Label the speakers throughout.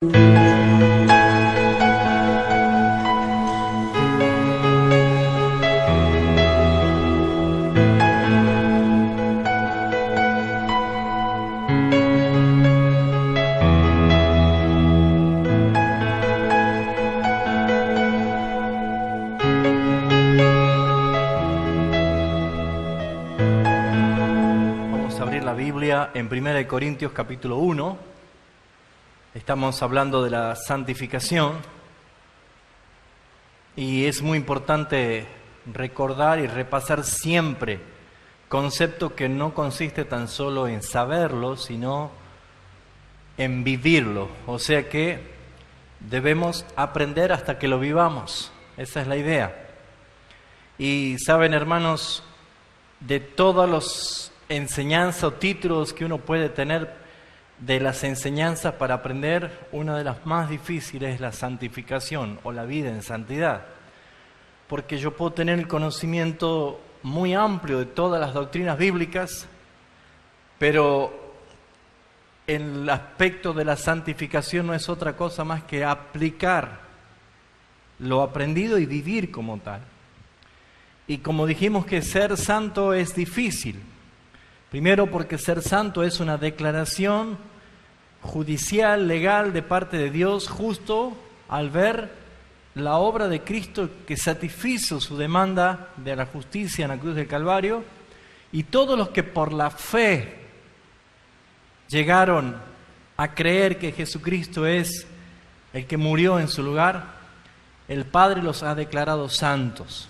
Speaker 1: En 1 Corintios capítulo 1, estamos hablando de la santificación y es muy importante recordar y repasar siempre concepto que no consiste tan solo en saberlo, sino en vivirlo. O sea que debemos aprender hasta que lo vivamos. Esa es la idea. Y saben, hermanos, de todos los enseñanzas o títulos que uno puede tener de las enseñanzas para aprender, una de las más difíciles es la santificación o la vida en santidad, porque yo puedo tener el conocimiento muy amplio de todas las doctrinas bíblicas, pero el aspecto de la santificación no es otra cosa más que aplicar lo aprendido y vivir como tal. Y como dijimos que ser santo es difícil. Primero porque ser santo es una declaración judicial, legal de parte de Dios, justo al ver la obra de Cristo que satisfizo su demanda de la justicia en la cruz del Calvario, y todos los que por la fe llegaron a creer que Jesucristo es el que murió en su lugar, el Padre los ha declarado santos.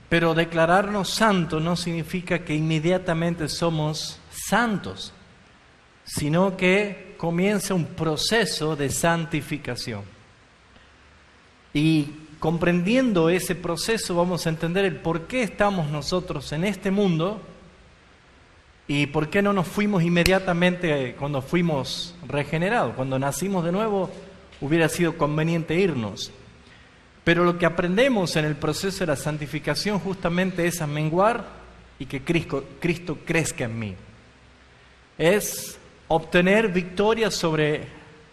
Speaker 1: Pero declararnos santos no significa que inmediatamente somos santos, sino que comienza un proceso de santificación. Y comprendiendo ese proceso vamos a entender el por qué estamos nosotros en este mundo y por qué no nos fuimos inmediatamente cuando fuimos regenerados. Cuando nacimos de nuevo hubiera sido conveniente irnos. Pero lo que aprendemos en el proceso de la santificación justamente es a menguar y que Cristo crezca en mí. Es obtener victoria sobre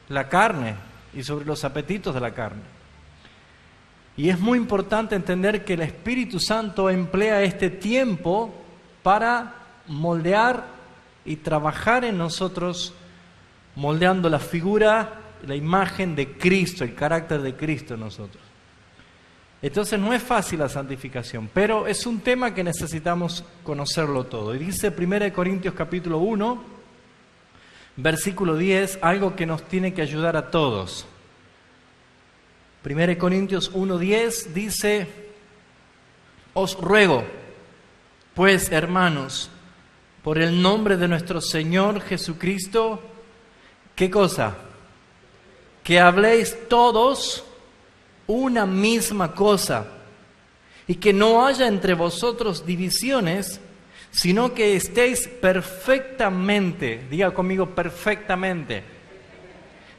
Speaker 1: la carne y sobre los apetitos de la carne. Y es muy importante entender que el Espíritu Santo emplea este tiempo para moldear y trabajar en nosotros, moldeando la figura, la imagen de Cristo, el carácter de Cristo en nosotros. Entonces no es fácil la santificación, pero es un tema que necesitamos conocerlo todo. Y dice 1 Corintios capítulo 1, versículo 10, algo que nos tiene que ayudar a todos. 1 Corintios 1:10 dice: os ruego, pues, hermanos, por el nombre de nuestro Señor Jesucristo, ¿qué cosa? Que habléis todos una misma cosa, y que no haya entre vosotros divisiones, sino que estéis perfectamente, diga conmigo, perfectamente.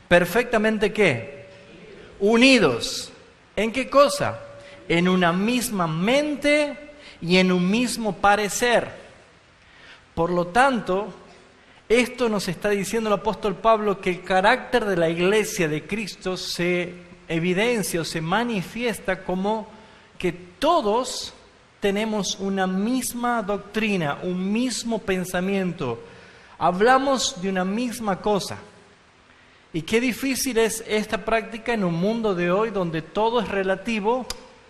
Speaker 1: ¿Perfectamente qué? Unidos. ¿En qué cosa? En una misma mente y en un mismo parecer. Por lo tanto, esto nos está diciendo el apóstol Pablo, que el carácter de la iglesia de Cristo se evidencia o se manifiesta como que todos tenemos una misma doctrina, un mismo pensamiento, hablamos de una misma cosa. Y qué difícil es esta práctica en un mundo de hoy donde todo es relativo,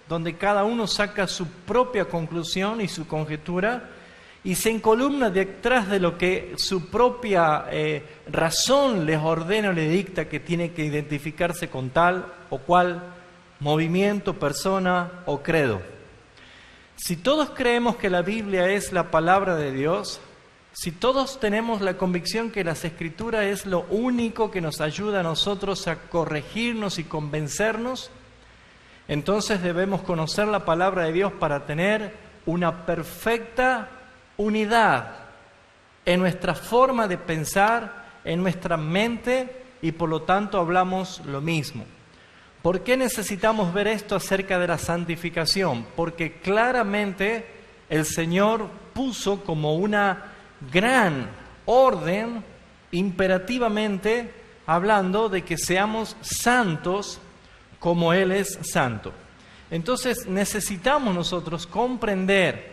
Speaker 1: donde cada uno saca su propia conclusión y su conjetura y se encolumna detrás de lo que su propia razón les ordena o le dicta que tiene que identificarse con tal o cual movimiento, persona o credo. Si todos creemos que la Biblia es la palabra de Dios, si todos tenemos la convicción que las Escrituras es lo único que nos ayuda a nosotros a corregirnos y convencernos, entonces debemos conocer la palabra de Dios para tener una perfecta unidad en nuestra forma de pensar, en nuestra mente, y por lo tanto hablamos lo mismo. ¿Por qué necesitamos ver esto acerca de la santificación? Porque claramente el Señor puso como una gran orden imperativamente hablando de que seamos santos como Él es santo. Entonces necesitamos nosotros comprender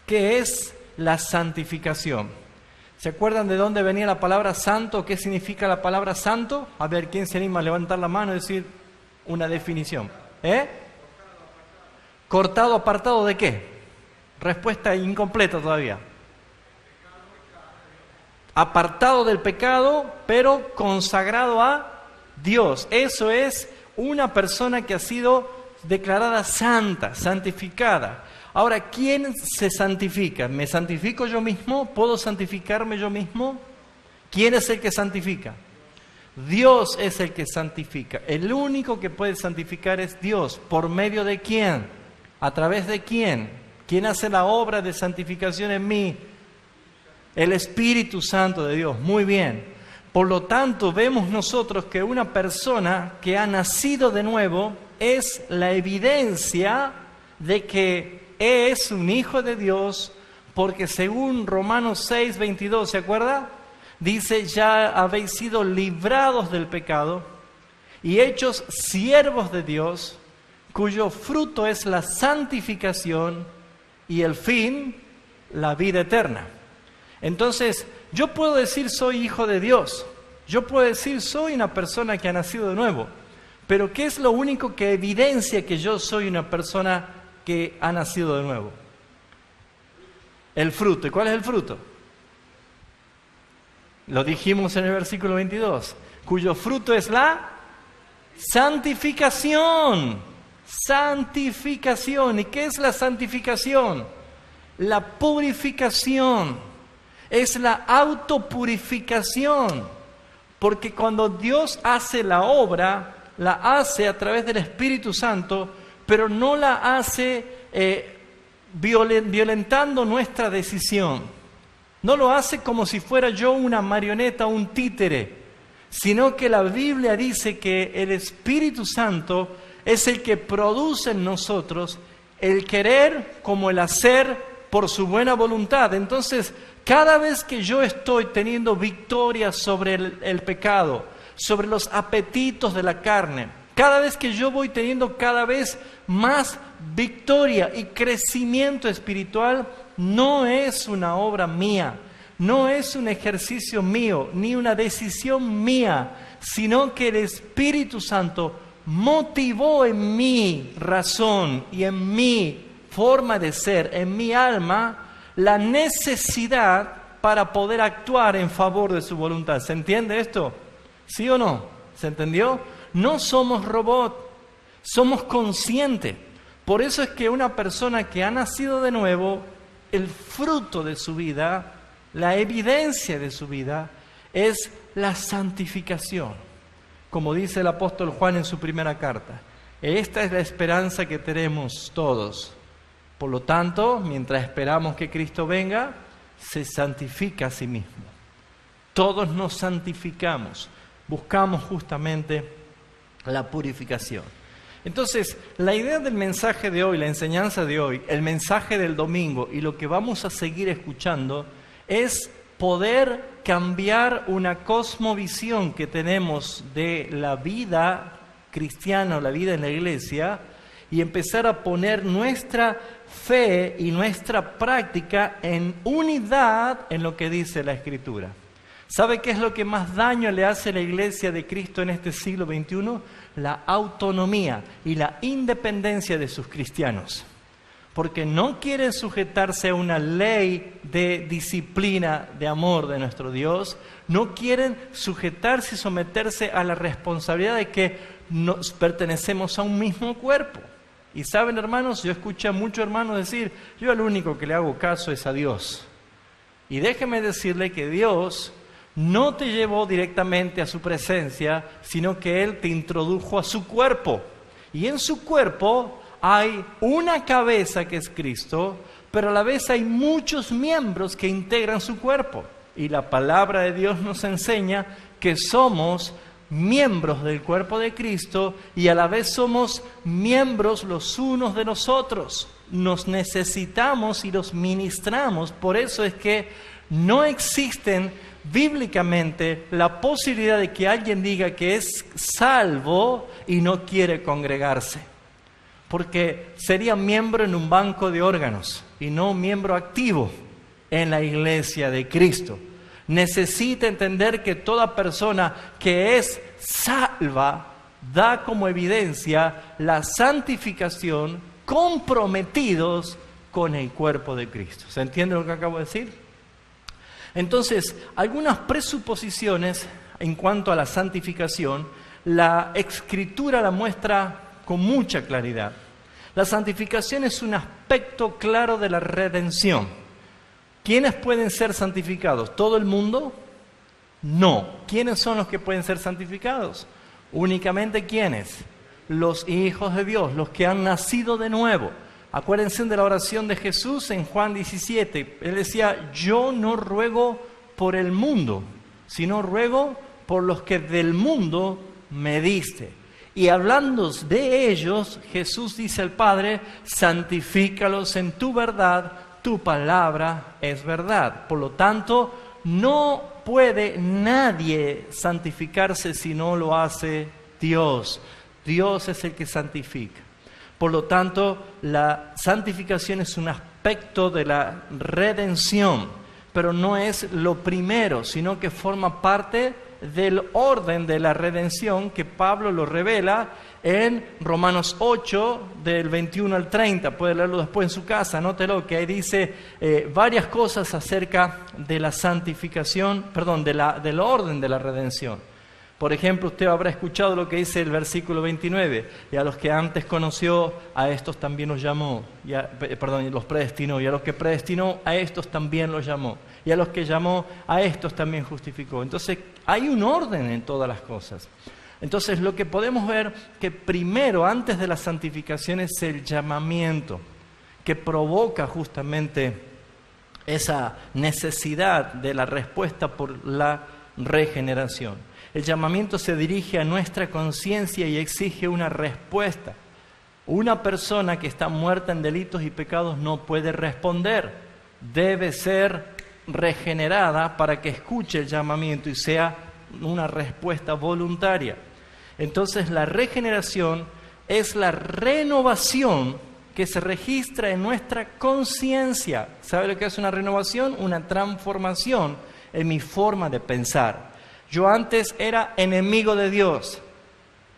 Speaker 1: qué es la santificación. ¿Se acuerdan de dónde venía la palabra santo? ¿Qué significa la palabra santo? A ver, ¿quién se anima a levantar la mano y decir una definición? Cortado, apartado ¿de qué? Respuesta incompleta todavía. Apartado del pecado, pero consagrado a Dios. Eso es una persona que ha sido declarada santa, santificada. Ahora, ¿quién se santifica? ¿Me santifico yo mismo? ¿Puedo santificarme yo mismo? ¿Quién es el que santifica? Dios es el que santifica. El único que puede santificar es Dios. ¿Por medio de quién? ¿A través de quién? ¿Quién hace la obra de santificación en mí? El Espíritu Santo de Dios. Muy bien. Por lo tanto, vemos nosotros que una persona que ha nacido de nuevo es la evidencia de que es un hijo de Dios, porque según Romanos 6:22, ¿se acuerda? Dice, ya habéis sido librados del pecado y hechos siervos de Dios, cuyo fruto es la santificación y el fin, la vida eterna. Entonces, yo puedo decir soy hijo de Dios, yo puedo decir soy una persona que ha nacido de nuevo, pero ¿qué es lo único que evidencia que yo soy una persona que ha nacido de nuevo? El fruto. ¿Y cuál es el fruto? Lo dijimos en el versículo 22, cuyo fruto es la santificación. Santificación. ¿Y qué es la santificación? La purificación. Es la autopurificación. Porque cuando Dios hace la obra, la hace a través del Espíritu Santo, pero no la hace violentando nuestra decisión. No lo hace como si fuera yo una marioneta o un títere, sino que la Biblia dice que el Espíritu Santo es el que produce en nosotros el querer como el hacer por su buena voluntad. Entonces, cada vez que yo estoy teniendo victoria sobre el pecado, sobre los apetitos de la carne, cada vez que yo voy teniendo cada vez más victoria y crecimiento espiritual, no es una obra mía, no es un ejercicio mío, ni una decisión mía, sino que el Espíritu Santo motivó en mi razón y en mi forma de ser, en mi alma, la necesidad para poder actuar en favor de su voluntad. ¿Se entiende esto? ¿Sí o no? ¿Se entendió? No somos robots, somos conscientes. Por eso es que una persona que ha nacido de nuevo, el fruto de su vida, la evidencia de su vida, es la santificación. Como dice el apóstol Juan en su primera carta, esta es la esperanza que tenemos todos. Por lo tanto, mientras esperamos que Cristo venga, se santifica a sí mismo. Todos nos santificamos, buscamos justamente la purificación. Entonces, la idea del mensaje de hoy, la enseñanza de hoy, el mensaje del domingo y lo que vamos a seguir escuchando es poder cambiar una cosmovisión que tenemos de la vida cristiana o la vida en la iglesia y empezar a poner nuestra fe y nuestra práctica en unidad en lo que dice la Escritura. ¿Sabe qué es lo que más daño le hace a la iglesia de Cristo en este siglo XXI? La autonomía y la independencia de sus cristianos. Porque no quieren sujetarse a una ley de disciplina, de amor de nuestro Dios. No quieren sujetarse y someterse a la responsabilidad de que nos pertenecemos a un mismo cuerpo. Y saben, hermanos, yo escuché a muchos hermanos decir, yo al único que le hago caso es a Dios. Y déjeme decirle que Dios no te llevó directamente a su presencia, sino que Él te introdujo a su cuerpo. Y en su cuerpo hay una cabeza que es Cristo, pero a la vez hay muchos miembros que integran su cuerpo. Y la palabra de Dios nos enseña que somos miembros del cuerpo de Cristo y a la vez somos miembros los unos de los otros. Nos necesitamos y los ministramos. Por eso es que No existen bíblicamente la posibilidad de que alguien diga que es salvo y no quiere congregarse, porque sería miembro en un banco de órganos y no miembro activo en la iglesia de Cristo. Necesita entender que toda persona que es salva da como evidencia la santificación, comprometidos con el cuerpo de Cristo. ¿Se entiende lo que acabo de decir? Entonces, algunas presuposiciones en cuanto a la santificación, la Escritura la muestra con mucha claridad. La santificación es un aspecto claro de la redención. ¿Quiénes pueden ser santificados? ¿Todo el mundo? No. ¿Quiénes son los que pueden ser santificados? Únicamente ¿quiénes? Los hijos de Dios, los que han nacido de nuevo. Acuérdense de la oración de Jesús en Juan 17. Él decía, yo no ruego por el mundo, sino ruego por los que del mundo me diste. Y hablando de ellos, Jesús dice al Padre, santifícalos en tu verdad, tu palabra es verdad. Por lo tanto, no puede nadie santificarse si no lo hace Dios. Dios es el que santifica. Por lo tanto, la santificación es un aspecto de la redención, pero no es lo primero, sino que forma parte del orden de la redención que Pablo lo revela en Romanos 8, del 21 al 30. Puede leerlo después en su casa, anótelo, que ahí dice varias cosas acerca de la santificación, del orden de la redención. Por ejemplo, usted habrá escuchado lo que dice el versículo 29, y a los que antes conoció, a estos también los llamó, los predestinó, y a los que predestinó, a estos también los llamó, y a los que llamó, a estos también justificó. Entonces, hay un orden en todas las cosas. Entonces, lo que podemos ver que primero, antes de la santificación, es el llamamiento, que provoca justamente esa necesidad de la respuesta por la regeneración. El llamamiento se dirige a nuestra conciencia y exige una respuesta. Una persona que está muerta en delitos y pecados no puede responder. Debe ser regenerada para que escuche el llamamiento y sea una respuesta voluntaria. Entonces, la regeneración es la renovación que se registra en nuestra conciencia. ¿Sabe lo que es una renovación? Una transformación en mi forma de pensar. Yo antes era enemigo de Dios,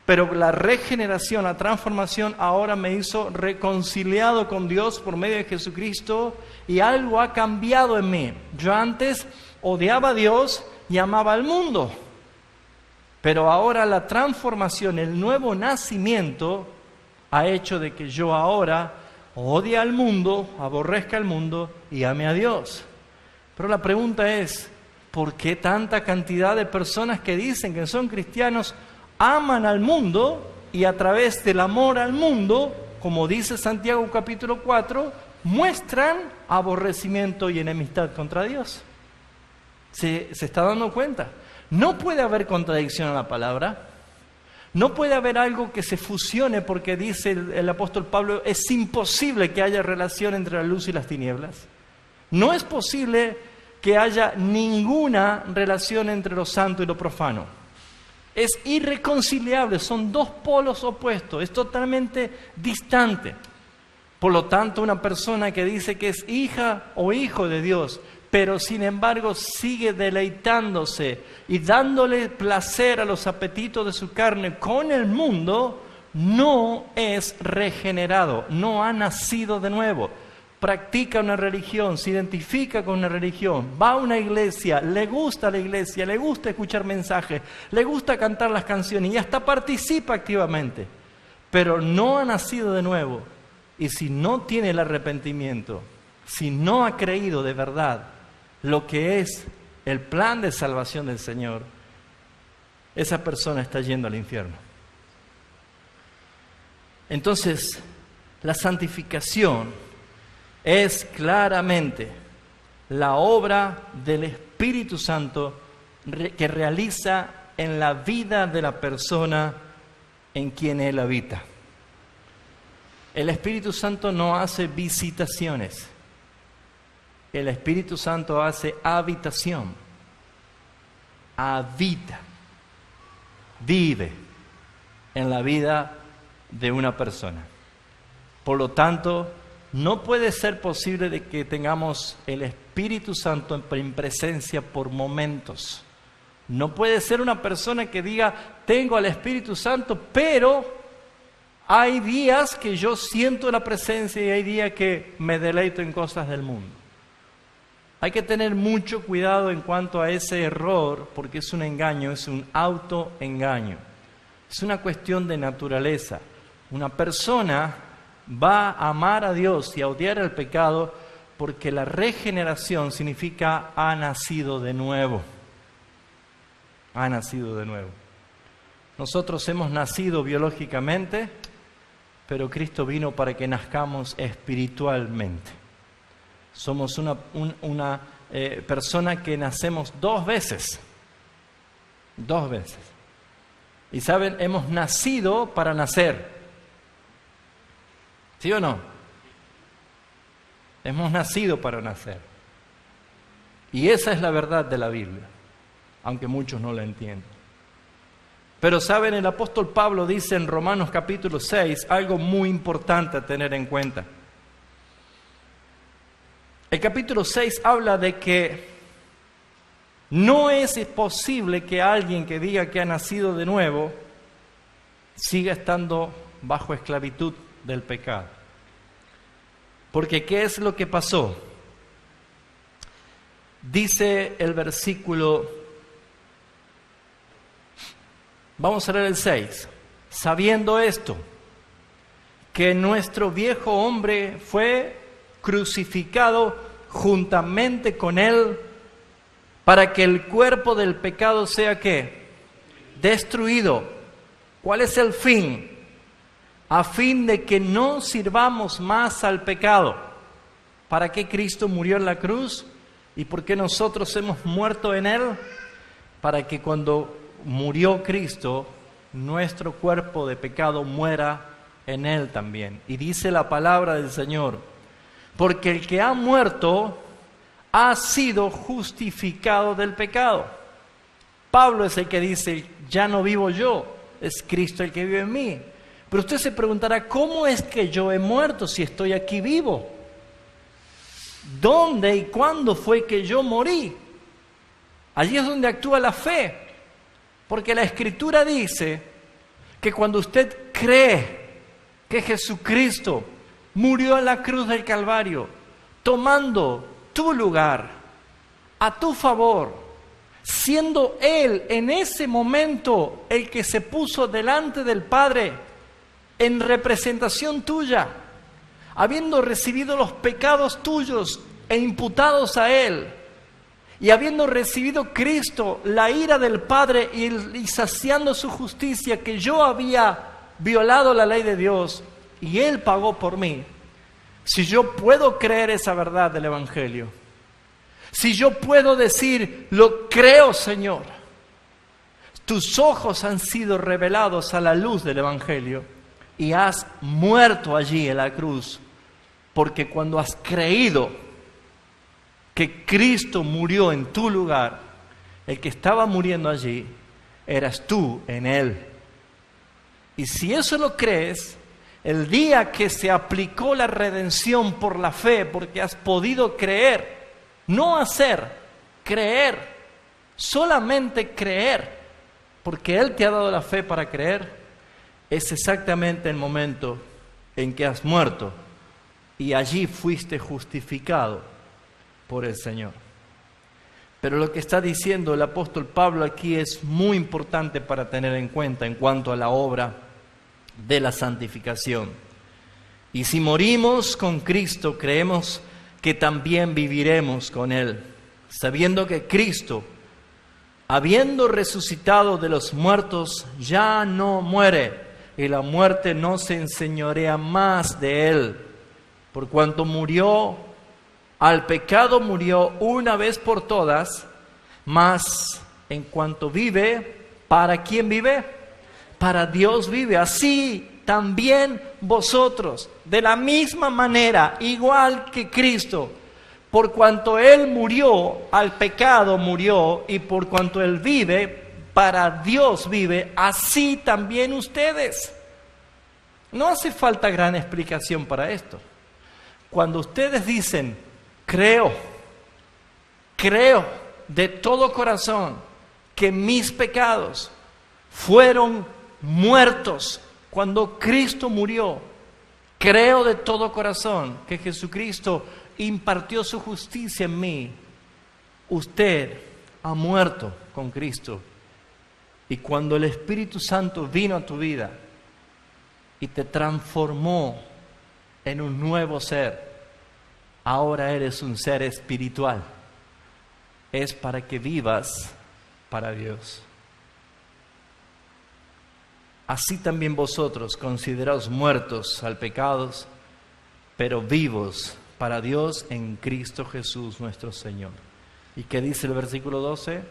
Speaker 1: pero la regeneración, la transformación ahora me hizo reconciliado con Dios por medio de Jesucristo y algo ha cambiado en mí. Yo antes odiaba a Dios y amaba al mundo, pero ahora la transformación, el nuevo nacimiento ha hecho de que yo ahora odie al mundo, aborrezca al mundo y ame a Dios. Pero la pregunta es, ¿por qué tanta cantidad de personas que dicen que son cristianos aman al mundo y a través del amor al mundo, como dice Santiago capítulo 4, muestran aborrecimiento y enemistad contra Dios? ¿Se está dando cuenta? No puede haber contradicción en la palabra. No puede haber algo que se fusione porque dice el apóstol Pablo, es imposible que haya relación entre la luz y las tinieblas. No es posible que haya ninguna relación entre lo santo y lo profano. Es irreconciliable, son dos polos opuestos, es totalmente distante. Por lo tanto, una persona que dice que es hija o hijo de Dios, pero sin embargo sigue deleitándose y dándole placer a los apetitos de su carne con el mundo, no es regenerado, no ha nacido de nuevo. Practica una religión, se identifica con una religión, va a una iglesia, le gusta la iglesia, le gusta escuchar mensajes, le gusta cantar las canciones y hasta participa activamente, pero no ha nacido de nuevo. Y si no tiene el arrepentimiento, si no ha creído de verdad lo que es el plan de salvación del Señor, esa persona está yendo al infierno. Entonces, la santificación es claramente la obra del Espíritu Santo que realiza en la vida de la persona en quien Él habita. El Espíritu Santo no hace visitaciones. el Espíritu Santo hace habitación. Habita, vive en la vida de una persona. Por lo tanto, no puede ser posible de que tengamos el Espíritu Santo en presencia por momentos. No puede ser una persona que diga, tengo al Espíritu Santo, pero hay días que yo siento la presencia y hay días que me deleito en cosas del mundo. Hay que tener mucho cuidado en cuanto a ese error, porque es un engaño, es un autoengaño. Es una cuestión de naturaleza. Una persona va a amar a Dios y a odiar el pecado porque la regeneración significa ha nacido de nuevo. Ha nacido de nuevo. Nosotros hemos nacido biológicamente, pero Cristo vino para que nazcamos espiritualmente. Somos una persona que nacemos 2 veces. 2 veces. Y saben, hemos nacido para nacer. ¿Sí o no? Hemos nacido para nacer. Y esa es la verdad de la Biblia, aunque muchos no la entienden. Pero saben, el apóstol Pablo dice en Romanos capítulo 6 algo muy importante a tener en cuenta. El capítulo 6 habla de que no es posible que alguien que diga que ha nacido de nuevo siga estando bajo esclavitud del pecado. Porque ¿qué es lo que pasó? Dice el versículo, vamos a leer el 6. Sabiendo esto, que nuestro viejo hombre fue crucificado juntamente con él, para que el cuerpo del pecado sea ¿qué? Destruido. ¿Cuál es el fin? A fin de que no sirvamos más al pecado. ¿Para qué Cristo murió en la cruz? ¿Y por qué nosotros hemos muerto en él? Para que cuando murió Cristo, nuestro cuerpo de pecado muera en él también. Y dice la palabra del Señor, porque el que ha muerto ha sido justificado del pecado. Pablo es el que dice, ya no vivo yo, es Cristo el que vive en mí. Pero usted se preguntará, ¿cómo es que yo he muerto si estoy aquí vivo? ¿Dónde y cuándo fue que yo morí? Allí es donde actúa la fe. Porque la Escritura dice que cuando usted cree que Jesucristo murió en la cruz del Calvario, tomando tu lugar a tu favor, siendo Él en ese momento el que se puso delante del Padre en representación tuya, habiendo recibido los pecados tuyos e imputados a Él, y habiendo recibido Cristo la ira del Padre y saciando su justicia, que yo había violado la ley de Dios y Él pagó por mí. Si yo puedo creer esa verdad del Evangelio, si yo puedo decir, lo creo, Señor, tus ojos han sido revelados a la luz del Evangelio y has muerto allí en la cruz, porque cuando has creído que Cristo murió en tu lugar, el que estaba muriendo allí eras tú en Él. Y si eso lo crees, el día que se aplicó la redención por la fe, porque has podido creer, no hacer, creer, solamente creer, porque Él te ha dado la fe para creer, es exactamente el momento en que has muerto y allí fuiste justificado por el Señor. Pero lo que está diciendo el apóstol Pablo aquí es muy importante para tener en cuenta en cuanto a la obra de la santificación. Y si morimos con Cristo, creemos que también viviremos con Él, sabiendo que Cristo, habiendo resucitado de los muertos, ya no muere, y la muerte no se enseñorea más de Él, por cuanto murió, al pecado murió una vez por todas, mas en cuanto vive, ¿para quién vive? Para Dios vive. Así también vosotros, de la misma manera, igual que Cristo, por cuanto Él murió, al pecado murió, y por cuanto Él vive, para Dios vive, así también ustedes. No hace falta gran explicación para esto. Cuando ustedes dicen, creo de todo corazón que mis pecados fueron muertos cuando Cristo murió, creo de todo corazón que Jesucristo impartió su justicia en mí, usted ha muerto con Cristo. Y cuando el Espíritu Santo vino a tu vida y te transformó en un nuevo ser, ahora eres un ser espiritual. Es para que vivas para Dios. Así también vosotros consideraos muertos al pecado, pero vivos para Dios en Cristo Jesús nuestro Señor. ¿Y qué dice el versículo 12?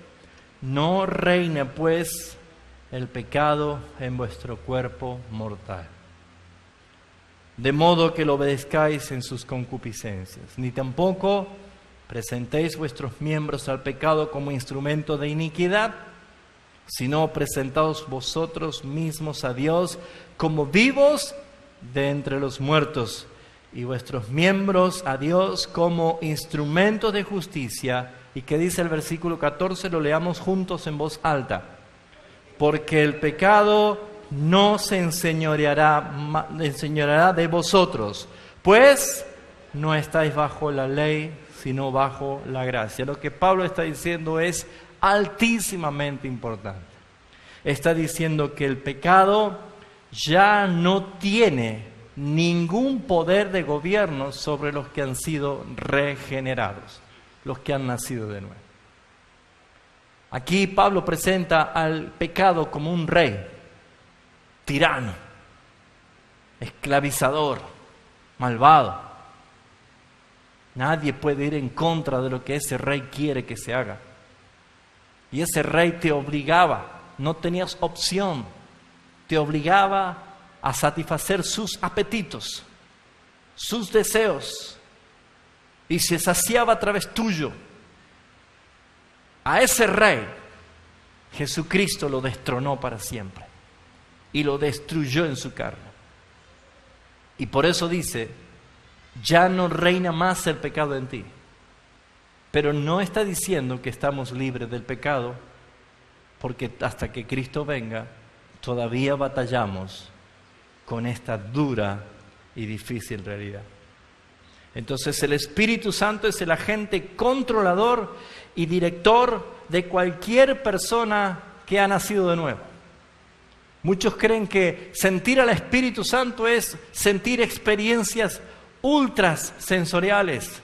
Speaker 1: No reine pues el pecado en vuestro cuerpo mortal, de modo que lo obedezcáis en sus concupiscencias, ni tampoco presentéis vuestros miembros al pecado como instrumento de iniquidad, sino presentaos vosotros mismos a Dios como vivos de entre los muertos, y vuestros miembros a Dios como instrumentos de justicia. ¿Y qué dice el versículo 14? Lo leamos juntos en voz alta. Porque el pecado no se enseñoreará de vosotros, pues no estáis bajo la ley, sino bajo la gracia. Lo que Pablo está diciendo es altísimamente importante. Está diciendo que el pecado ya no tiene ningún poder de gobierno sobre los que han sido regenerados, los que han nacido de nuevo. Aquí Pablo presenta al pecado como un rey, tirano, esclavizador, malvado. Nadie puede ir en contra de lo que ese rey quiere que se haga. Y ese rey te obligaba, no tenías opción, te obligaba a satisfacer sus apetitos, sus deseos, y se saciaba a través tuyo. A ese rey, Jesucristo lo destronó para siempre y lo destruyó en su carne. Y por eso dice, ya no reina más el pecado en ti. Pero no está diciendo que estamos libres del pecado, porque hasta que Cristo venga, todavía batallamos con esta dura y difícil realidad. Entonces el Espíritu Santo es el agente controlador y director de cualquier persona que ha nacido de nuevo. Muchos creen que sentir al Espíritu Santo es sentir experiencias ultras sensoriales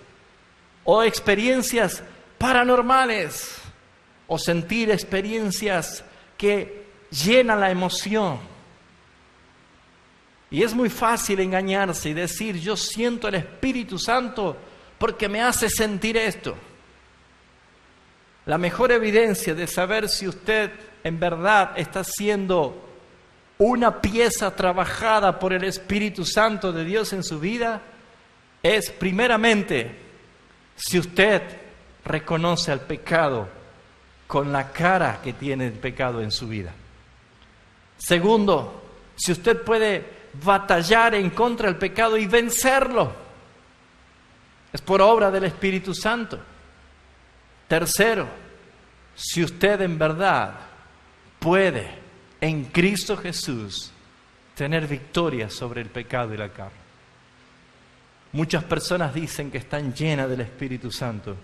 Speaker 1: o experiencias paranormales o sentir experiencias que llenan la emoción. Y es muy fácil engañarse y decir, yo siento el Espíritu Santo porque me hace sentir esto. La mejor evidencia de saber si usted en verdad está siendo una pieza trabajada por el Espíritu Santo de Dios en su vida es primeramente si usted reconoce al pecado con la cara que tiene el pecado en su vida. Segundo, si usted puede batallar en contra del pecado y vencerlo, es por obra del Espíritu Santo. Tercero, si usted en verdad puede en Cristo Jesús tener victoria sobre el pecado y la carne. Muchas personas dicen que están llenas del Espíritu Santo,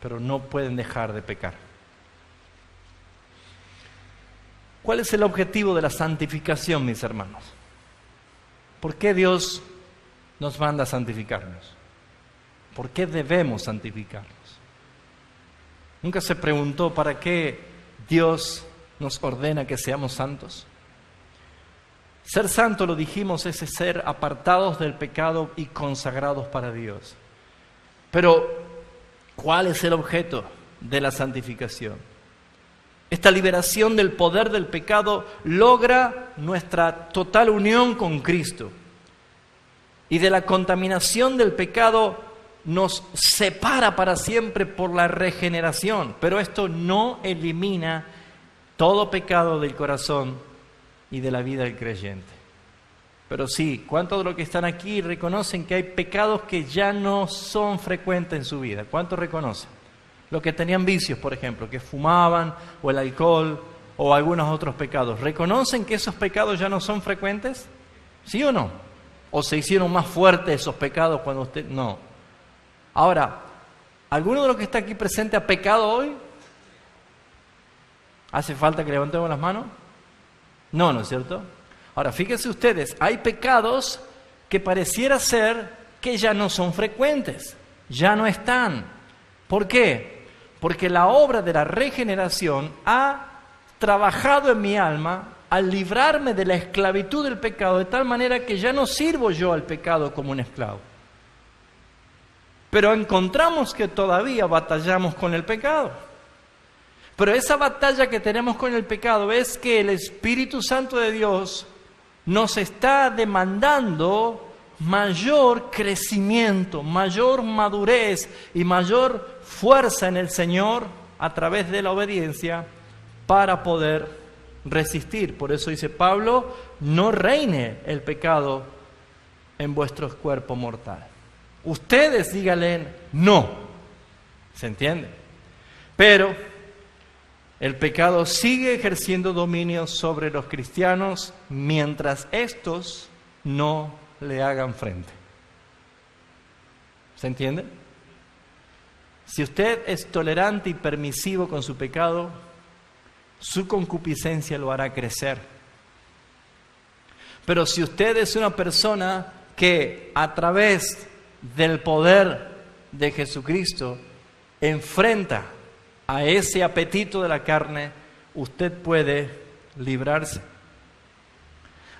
Speaker 1: pero no pueden dejar de pecar. ¿Cuál es el objetivo de la santificación, mis hermanos? ¿Por qué Dios nos manda a santificarnos? ¿Por qué debemos santificarnos? ¿Nunca se preguntó para qué Dios nos ordena que seamos santos? Ser santo, lo dijimos, es ser apartados del pecado y consagrados para Dios. Pero, ¿cuál es el objeto de la santificación? Esta liberación del poder del pecado logra nuestra total unión con Cristo. Y de la contaminación del pecado nos separa para siempre por la regeneración, pero esto no elimina todo pecado del corazón y de la vida del creyente. Pero sí, ¿cuántos de los que están aquí reconocen que hay pecados que ya no son frecuentes en su vida? ¿Cuántos reconocen? Los que tenían vicios, por ejemplo, que fumaban, o el alcohol, o algunos otros pecados. ¿Reconocen que esos pecados ya no son frecuentes? ¿Sí o no? ¿O se hicieron más fuertes esos pecados cuando usted...? No. Ahora, ¿alguno de los que está aquí presente ha pecado hoy? ¿Hace falta que levantemos las manos? No, ¿no es cierto? Ahora, fíjense ustedes, hay pecados que pareciera ser que ya no son frecuentes, ya no están. ¿Por qué? Porque la obra de la regeneración ha trabajado en mi alma al librarme de la esclavitud del pecado, de tal manera que ya no sirvo yo al pecado como un esclavo. Pero encontramos que todavía batallamos con el pecado. Pero esa batalla que tenemos con el pecado es que el Espíritu Santo de Dios nos está demandando mayor crecimiento, mayor madurez y mayor fuerza en el Señor a través de la obediencia para poder resistir. Por eso dice Pablo, no reine el pecado en vuestros cuerpos mortales. Ustedes díganle no. ¿Se entiende? Pero el pecado sigue ejerciendo dominio sobre los cristianos mientras estos no le hagan frente. ¿Se entiende? Si usted es tolerante y permisivo con su pecado, su concupiscencia lo hará crecer. Pero si usted es una persona que a través del poder de Jesucristo enfrenta a ese apetito de la carne, usted puede librarse.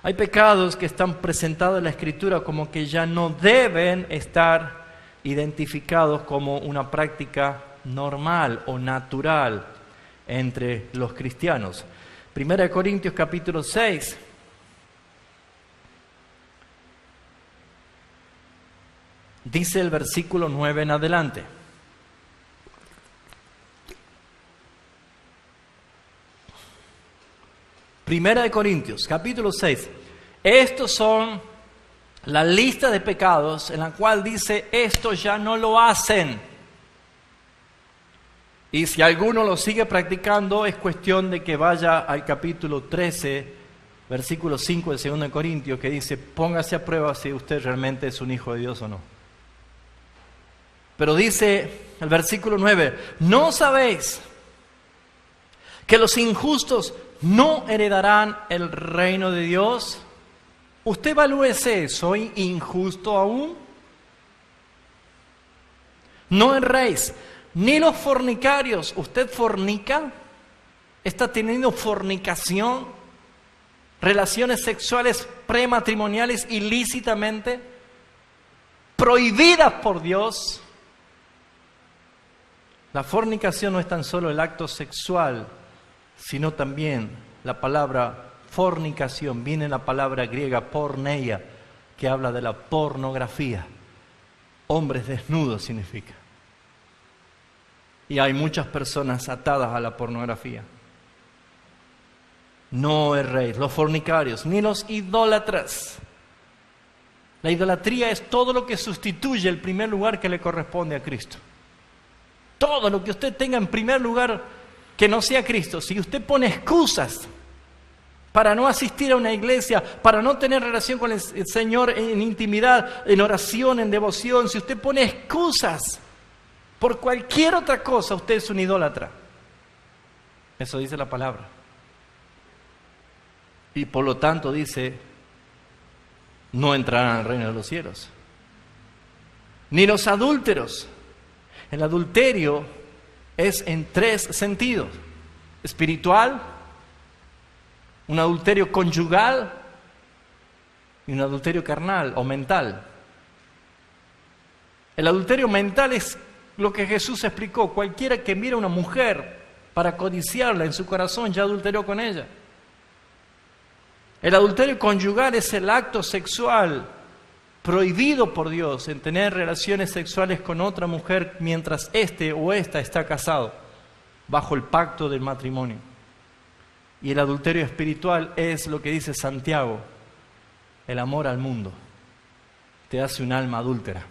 Speaker 1: Hay pecados que están presentados en la Escritura como que ya no deben estar identificados como una práctica normal o natural entre los cristianos. 1 Corintios capítulo 6. Dice el versículo 9 en adelante. Primera de Corintios, capítulo 6. Estos son la lista de pecados en la cual dice, estos ya no lo hacen. Y si alguno lo sigue practicando, es cuestión de que vaya al capítulo 13, versículo 5 del 2 de Corintios, que dice, póngase a prueba si usted realmente es un hijo de Dios o no. Pero dice el versículo 9, ¿no sabéis que los injustos no heredarán el reino de Dios? Usted evalúese, ¿soy injusto aún? No erréis, ni los fornicarios. ¿Usted fornica? ¿Está teniendo fornicación? ¿Relaciones sexuales prematrimoniales ilícitamente? ¿Prohibidas por Dios? La fornicación no es tan solo el acto sexual, sino también la palabra fornicación. Viene la palabra griega porneia, que habla de la pornografía. Hombres desnudos significa. Y hay muchas personas atadas a la pornografía. No erréis, los fornicarios, ni los idólatras. La idolatría es todo lo que sustituye el primer lugar que le corresponde a Cristo. Todo lo que usted tenga en primer lugar que no sea Cristo. Si usted pone excusas para no asistir a una iglesia, para no tener relación con el Señor en intimidad, en oración, en devoción, si usted pone excusas por cualquier otra cosa, usted es un idólatra. Eso dice la palabra. Y por lo tanto dice, no entrarán al reino de los cielos. Ni los adúlteros. El adulterio es en tres sentidos: espiritual, un adulterio conyugal y un adulterio carnal o mental. El adulterio mental es lo que Jesús explicó: cualquiera que mira a una mujer para codiciarla en su corazón ya adulteró con ella. El adulterio conyugal es el acto sexual prohibido por Dios en tener relaciones sexuales con otra mujer mientras éste o ésta está casado, bajo el pacto del matrimonio. Y el adulterio espiritual es lo que dice Santiago, el amor al mundo. Te hace un alma adúltera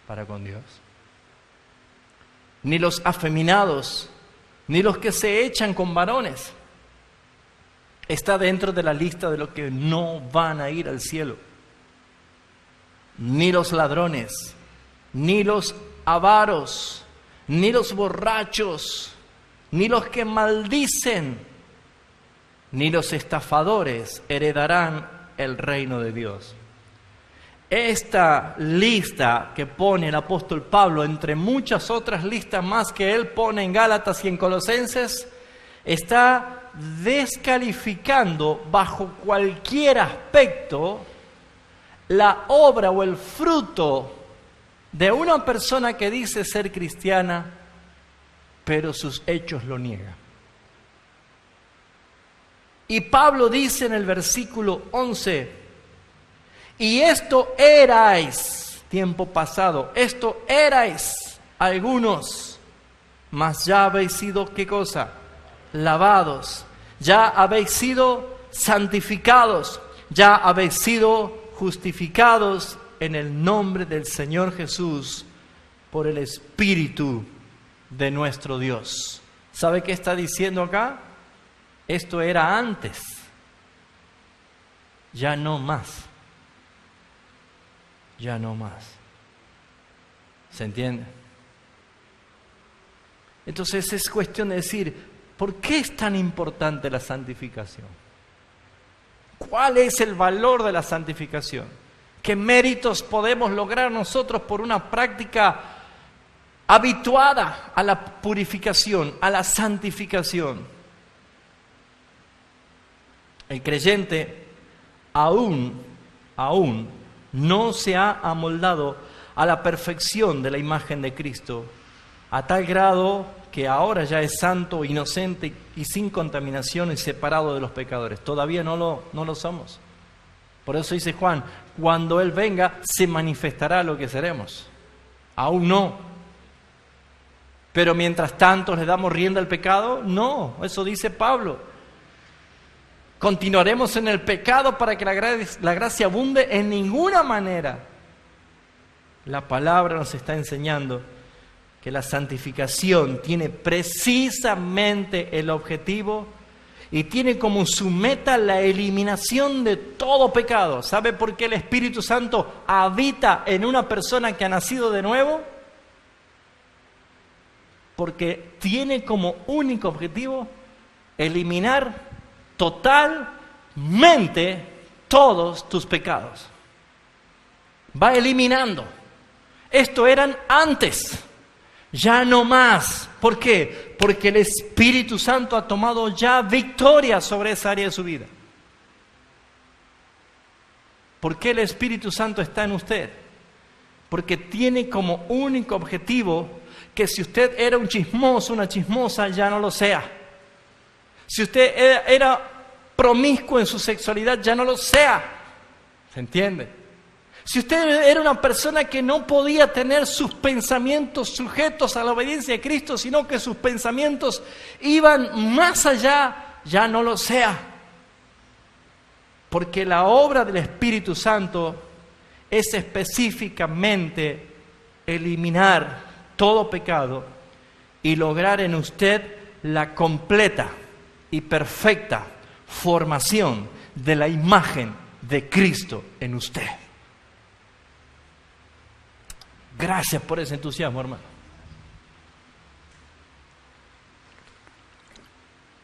Speaker 1: para con Dios. Ni los afeminados, ni los que se echan con varones, está dentro de la lista de los que no van a ir al cielo. Ni los ladrones, ni los avaros, ni los borrachos, ni los que maldicen, ni los estafadores heredarán el reino de Dios. Esta lista que pone el apóstol Pablo, entre muchas otras listas más que él pone en Gálatas y en Colosenses, está descalificando bajo cualquier aspecto la obra o el fruto de una persona que dice ser cristiana, pero sus hechos lo niegan. Y Pablo dice en el versículo 11, y esto erais, tiempo pasado, esto erais algunos, mas ya habéis sido, ¿qué cosa? Lavados, ya habéis sido santificados, ya habéis sido justificados en el nombre del Señor Jesús por el Espíritu de nuestro Dios. ¿Sabe qué está diciendo acá? Esto era antes, ya no más. Ya no más. ¿Se entiende? Entonces es cuestión de decir, ¿por qué es tan importante la santificación? ¿Cuál es el valor de la santificación? ¿Qué méritos podemos lograr nosotros por una práctica habituada a la purificación, a la santificación? El creyente aún no se ha amoldado a la perfección de la imagen de Cristo, a tal grado que ahora ya es santo, inocente y sin contaminación y separado de los pecadores. Todavía no lo somos. Por eso dice Juan, cuando Él venga se manifestará lo que seremos. Aún no. Pero mientras tanto le damos rienda al pecado, no, eso dice Pablo. ¿Continuaremos en el pecado para que la gracia abunde? En ninguna manera. La palabra nos está enseñando que la santificación tiene precisamente el objetivo y tiene como su meta la eliminación de todo pecado. ¿Sabe por qué el Espíritu Santo habita en una persona que ha nacido de nuevo? Porque tiene como único objetivo eliminar totalmente todos tus pecados. Va eliminando. Esto eran antes, ya no más. ¿Por qué? Porque el Espíritu Santo ha tomado ya victoria sobre esa área de su vida. ¿Por qué el Espíritu Santo está en usted? Porque tiene como único objetivo que si usted era un chismoso, una chismosa, ya no lo sea. Si usted era promiscuo en su sexualidad, ya no lo sea. ¿Se entiende? Si usted era una persona que no podía tener sus pensamientos sujetos a la obediencia de Cristo, sino que sus pensamientos iban más allá, ya no lo sea. Porque la obra del Espíritu Santo es específicamente eliminar todo pecado y lograr en usted la completa y perfecta formación de la imagen de Cristo en usted. Gracias por ese entusiasmo, hermano.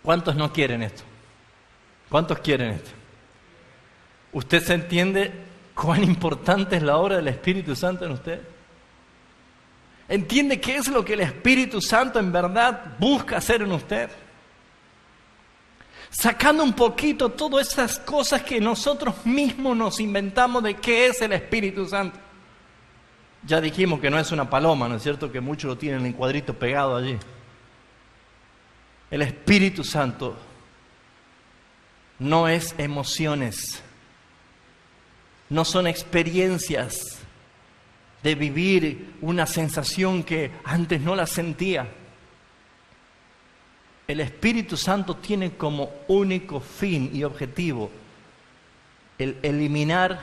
Speaker 1: ¿Cuántos no quieren esto? ¿Cuántos quieren esto? ¿Usted se entiende cuán importante es la obra del Espíritu Santo en usted? ¿Entiende qué es lo que el Espíritu Santo en verdad busca hacer en usted? Sacando un poquito todas esas cosas que nosotros mismos nos inventamos de qué es el Espíritu Santo. Ya dijimos que no es una paloma, ¿no es cierto? Que muchos lo tienen en cuadrito pegado allí. El Espíritu Santo no es emociones, no son experiencias de vivir una sensación que antes no la sentía. El Espíritu Santo tiene como único fin y objetivo el eliminar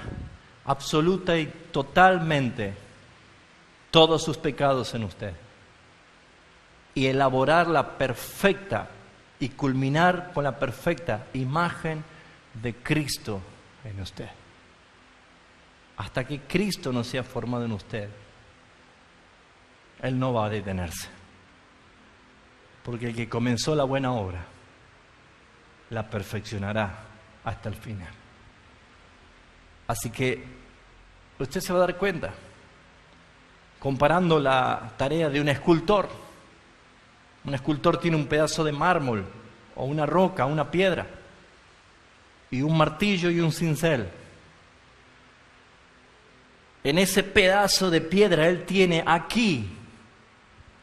Speaker 1: absoluta y totalmente todos sus pecados en usted y elaborar la perfecta y culminar con la perfecta imagen de Cristo en usted. Hasta que Cristo no sea formado en usted, Él no va a detenerse. Porque el que comenzó la buena obra, la perfeccionará hasta el final. Así que usted se va a dar cuenta, comparando la tarea de un escultor. Un escultor tiene un pedazo de mármol, o una roca, una piedra, y un martillo y un cincel. En ese pedazo de piedra él tiene aquí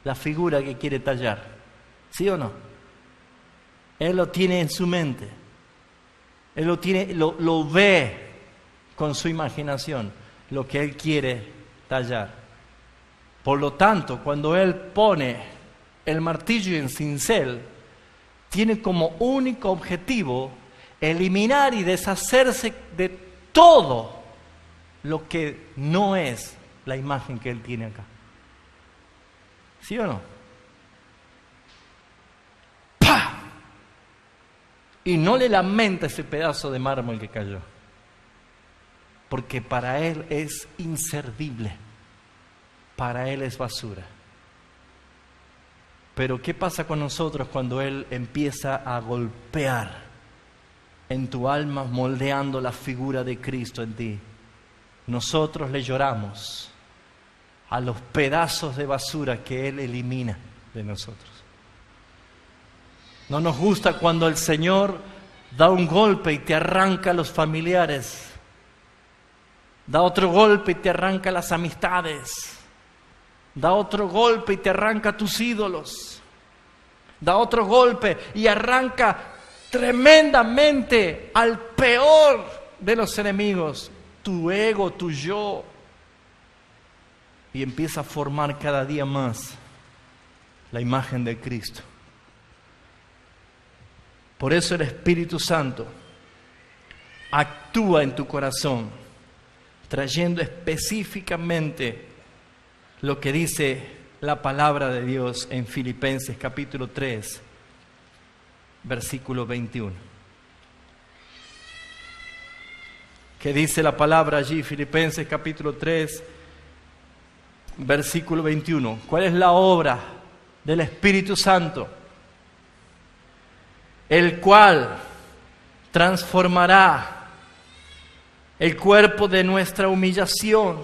Speaker 1: la figura que quiere tallar. ¿Sí o no? Él lo tiene en su mente. Él lo ve con su imaginación, lo que él quiere tallar. Por lo tanto, cuando él pone el martillo y el cincel, tiene como único objetivo eliminar y deshacerse de todo lo que no es la imagen que él tiene acá. ¿Sí o no? ¡Pah! Y no le lamenta ese pedazo de mármol que cayó, porque para él es inservible, para él es basura. Pero ¿qué pasa con nosotros cuando él empieza a golpear en tu alma, moldeando la figura de Cristo en ti? Nosotros le lloramos a los pedazos de basura que Él elimina de nosotros. No nos gusta cuando el Señor da un golpe y te arranca los familiares, da otro golpe y te arranca las amistades, da otro golpe y te arranca tus ídolos, da otro golpe y arranca tremendamente al peor de los enemigos, tu ego, tu yo, y empieza a formar cada día más la imagen de Cristo. Por eso el Espíritu Santo actúa en tu corazón, trayendo específicamente lo que dice la palabra de Dios en Filipenses capítulo 3, versículo 21. ¿Qué dice la palabra allí? Filipenses capítulo 3, versículo 21. ¿Cuál es la obra del Espíritu Santo? El cual transformará el cuerpo de nuestra humillación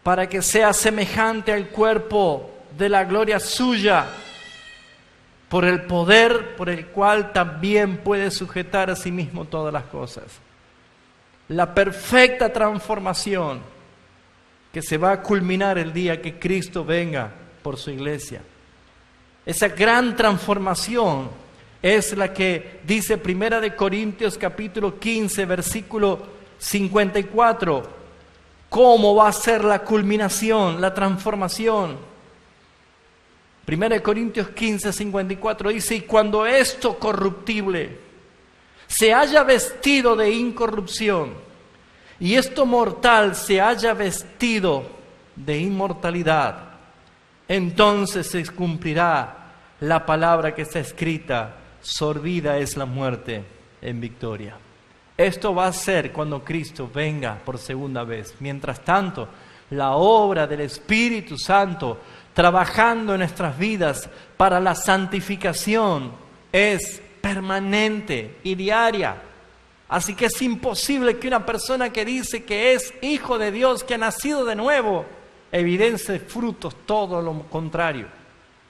Speaker 1: para que sea semejante al cuerpo de la gloria suya, por el poder por el cual también puede sujetar a sí mismo todas las cosas. La perfecta transformación que se va a culminar el día que Cristo venga por su iglesia. Esa gran transformación es la que dice 1 Corintios capítulo 15, versículo 54. ¿Cómo va a ser la culminación, la transformación? 1 Corintios 15, 54 dice: y cuando esto corruptible se haya vestido de incorrupción, y esto mortal se haya vestido de inmortalidad, entonces se cumplirá la palabra que está escrita: sorbida es la muerte en victoria. Esto va a ser cuando Cristo venga por segunda vez. Mientras tanto, la obra del Espíritu Santo trabajando en nuestras vidas para la santificación es permanente y diaria. Así que es imposible que una persona que dice que es hijo de Dios, que ha nacido de nuevo, evidencie frutos, todo lo contrario.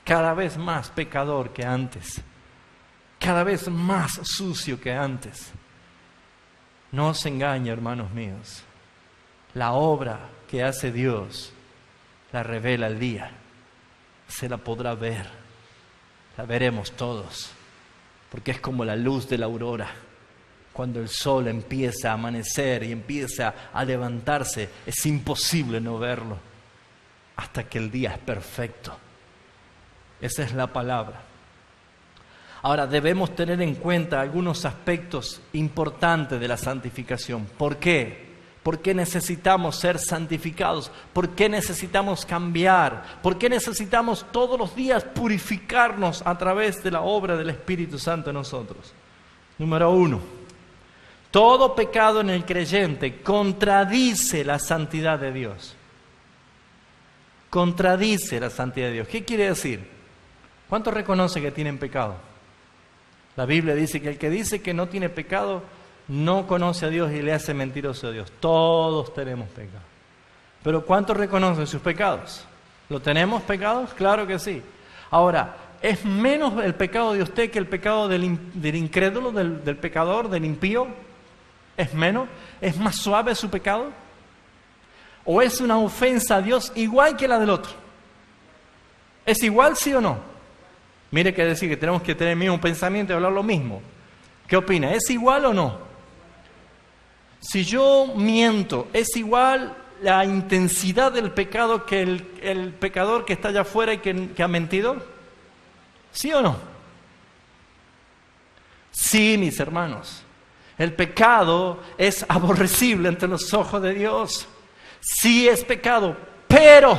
Speaker 1: Cada vez más pecador que antes, cada vez más sucio que antes. No os engañe, hermanos míos. La obra que hace Dios la revela el día. Se la podrá ver. La veremos todos. Porque es como la luz de la aurora. cuando el sol empieza a amanecer y empieza a levantarse, es imposible no verlo hasta que el día es perfecto. Esa es la palabra. Ahora, debemos tener en cuenta algunos aspectos importantes de la santificación. ¿Por qué? ¿Por qué necesitamos ser santificados? ¿Por qué necesitamos cambiar? ¿Por qué necesitamos todos los días purificarnos a través de la obra del Espíritu Santo en nosotros? Número 1, todo pecado en el creyente contradice la santidad de Dios. Contradice la santidad de Dios. ¿Qué quiere decir? ¿Cuántos reconocen que tienen pecado? La Biblia dice que el que dice que no tiene pecado no conoce a Dios y le hace mentiroso a Dios. Todos tenemos pecado. Pero ¿cuántos reconocen sus pecados? ¿Lo tenemos pecados? Claro que sí. Ahora, ¿es menos el pecado de usted que el pecado del incrédulo, del pecador, del impío? ¿Es menos? ¿Es más suave su pecado? ¿O es una ofensa a Dios igual que la del otro? ¿Es igual, sí o no? Mire que decir que tenemos que tener el mismo pensamiento y hablar lo mismo. ¿Qué opina? ¿Es igual o no? Si yo miento, ¿es igual la intensidad del pecado que el pecador que está allá afuera y que ha mentido? ¿Sí o no? Sí, mis hermanos. El pecado es aborrecible ante los ojos de Dios. Sí es pecado, pero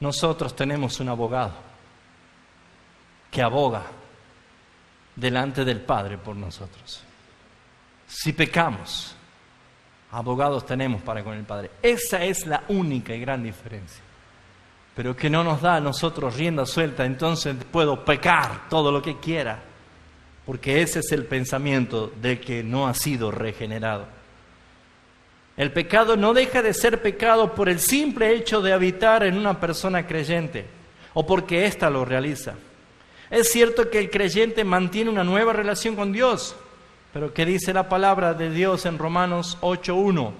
Speaker 1: nosotros tenemos un abogado que aboga delante del Padre por nosotros. Si pecamos, abogados tenemos para con el Padre. Esa es la única y gran diferencia. Pero que no nos da a nosotros rienda suelta, entonces puedo pecar todo lo que quiera, porque ese es el pensamiento del que no ha sido regenerado. El pecado no deja de ser pecado por el simple hecho de habitar en una persona creyente o porque ésta lo realiza. Es cierto que el creyente mantiene una nueva relación con Dios, pero ¿qué dice la palabra de Dios en Romanos 8:1?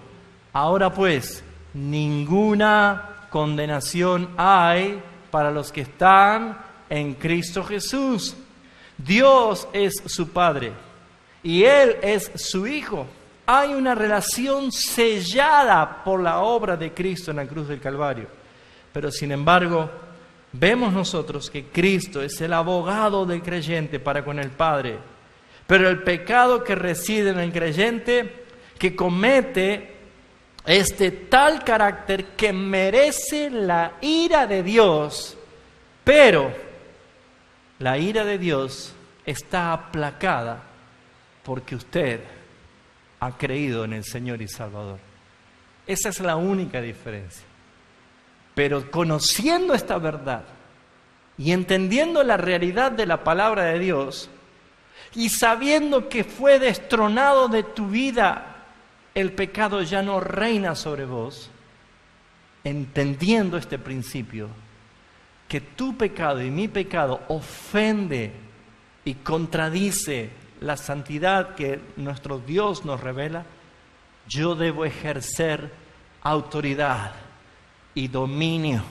Speaker 1: Ahora pues, ninguna condenación hay para los que están en Cristo Jesús. Dios es su Padre y Él es su Hijo. Hay una relación sellada por la obra de Cristo en la cruz del Calvario. Pero sin embargo, vemos nosotros que Cristo es el abogado del creyente para con el Padre. Pero el pecado que reside en el creyente, que comete tal carácter que merece la ira de Dios, pero la ira de Dios está aplacada porque usted ha creído en el Señor y Salvador. Esa es la única diferencia. Pero conociendo esta verdad y entendiendo la realidad de la palabra de Dios y sabiendo que fue destronado de tu vida, el pecado ya no reina sobre vos, entendiendo este principio, que tu pecado y mi pecado ofende y contradice la santidad que nuestro Dios nos revela, yo debo ejercer autoridad y dominio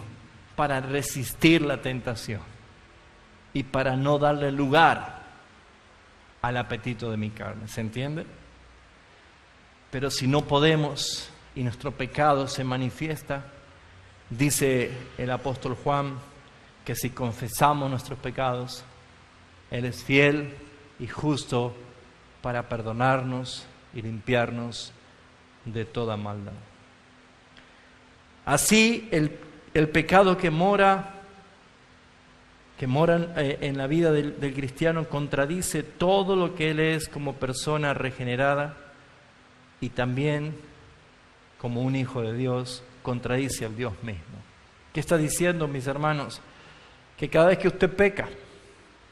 Speaker 1: para resistir la tentación y para no darle lugar al apetito de mi carne. ¿Se entiende? Pero si no podemos y nuestro pecado se manifiesta, dice el apóstol Juan que si confesamos nuestros pecados, Él es fiel y justo para perdonarnos y limpiarnos de toda maldad. Así el pecado que mora en la vida del cristiano contradice todo lo que él es como persona regenerada y también como un hijo de Dios contradice al Dios mismo. ¿Qué está diciendo, mis hermanos? Que cada vez que usted peca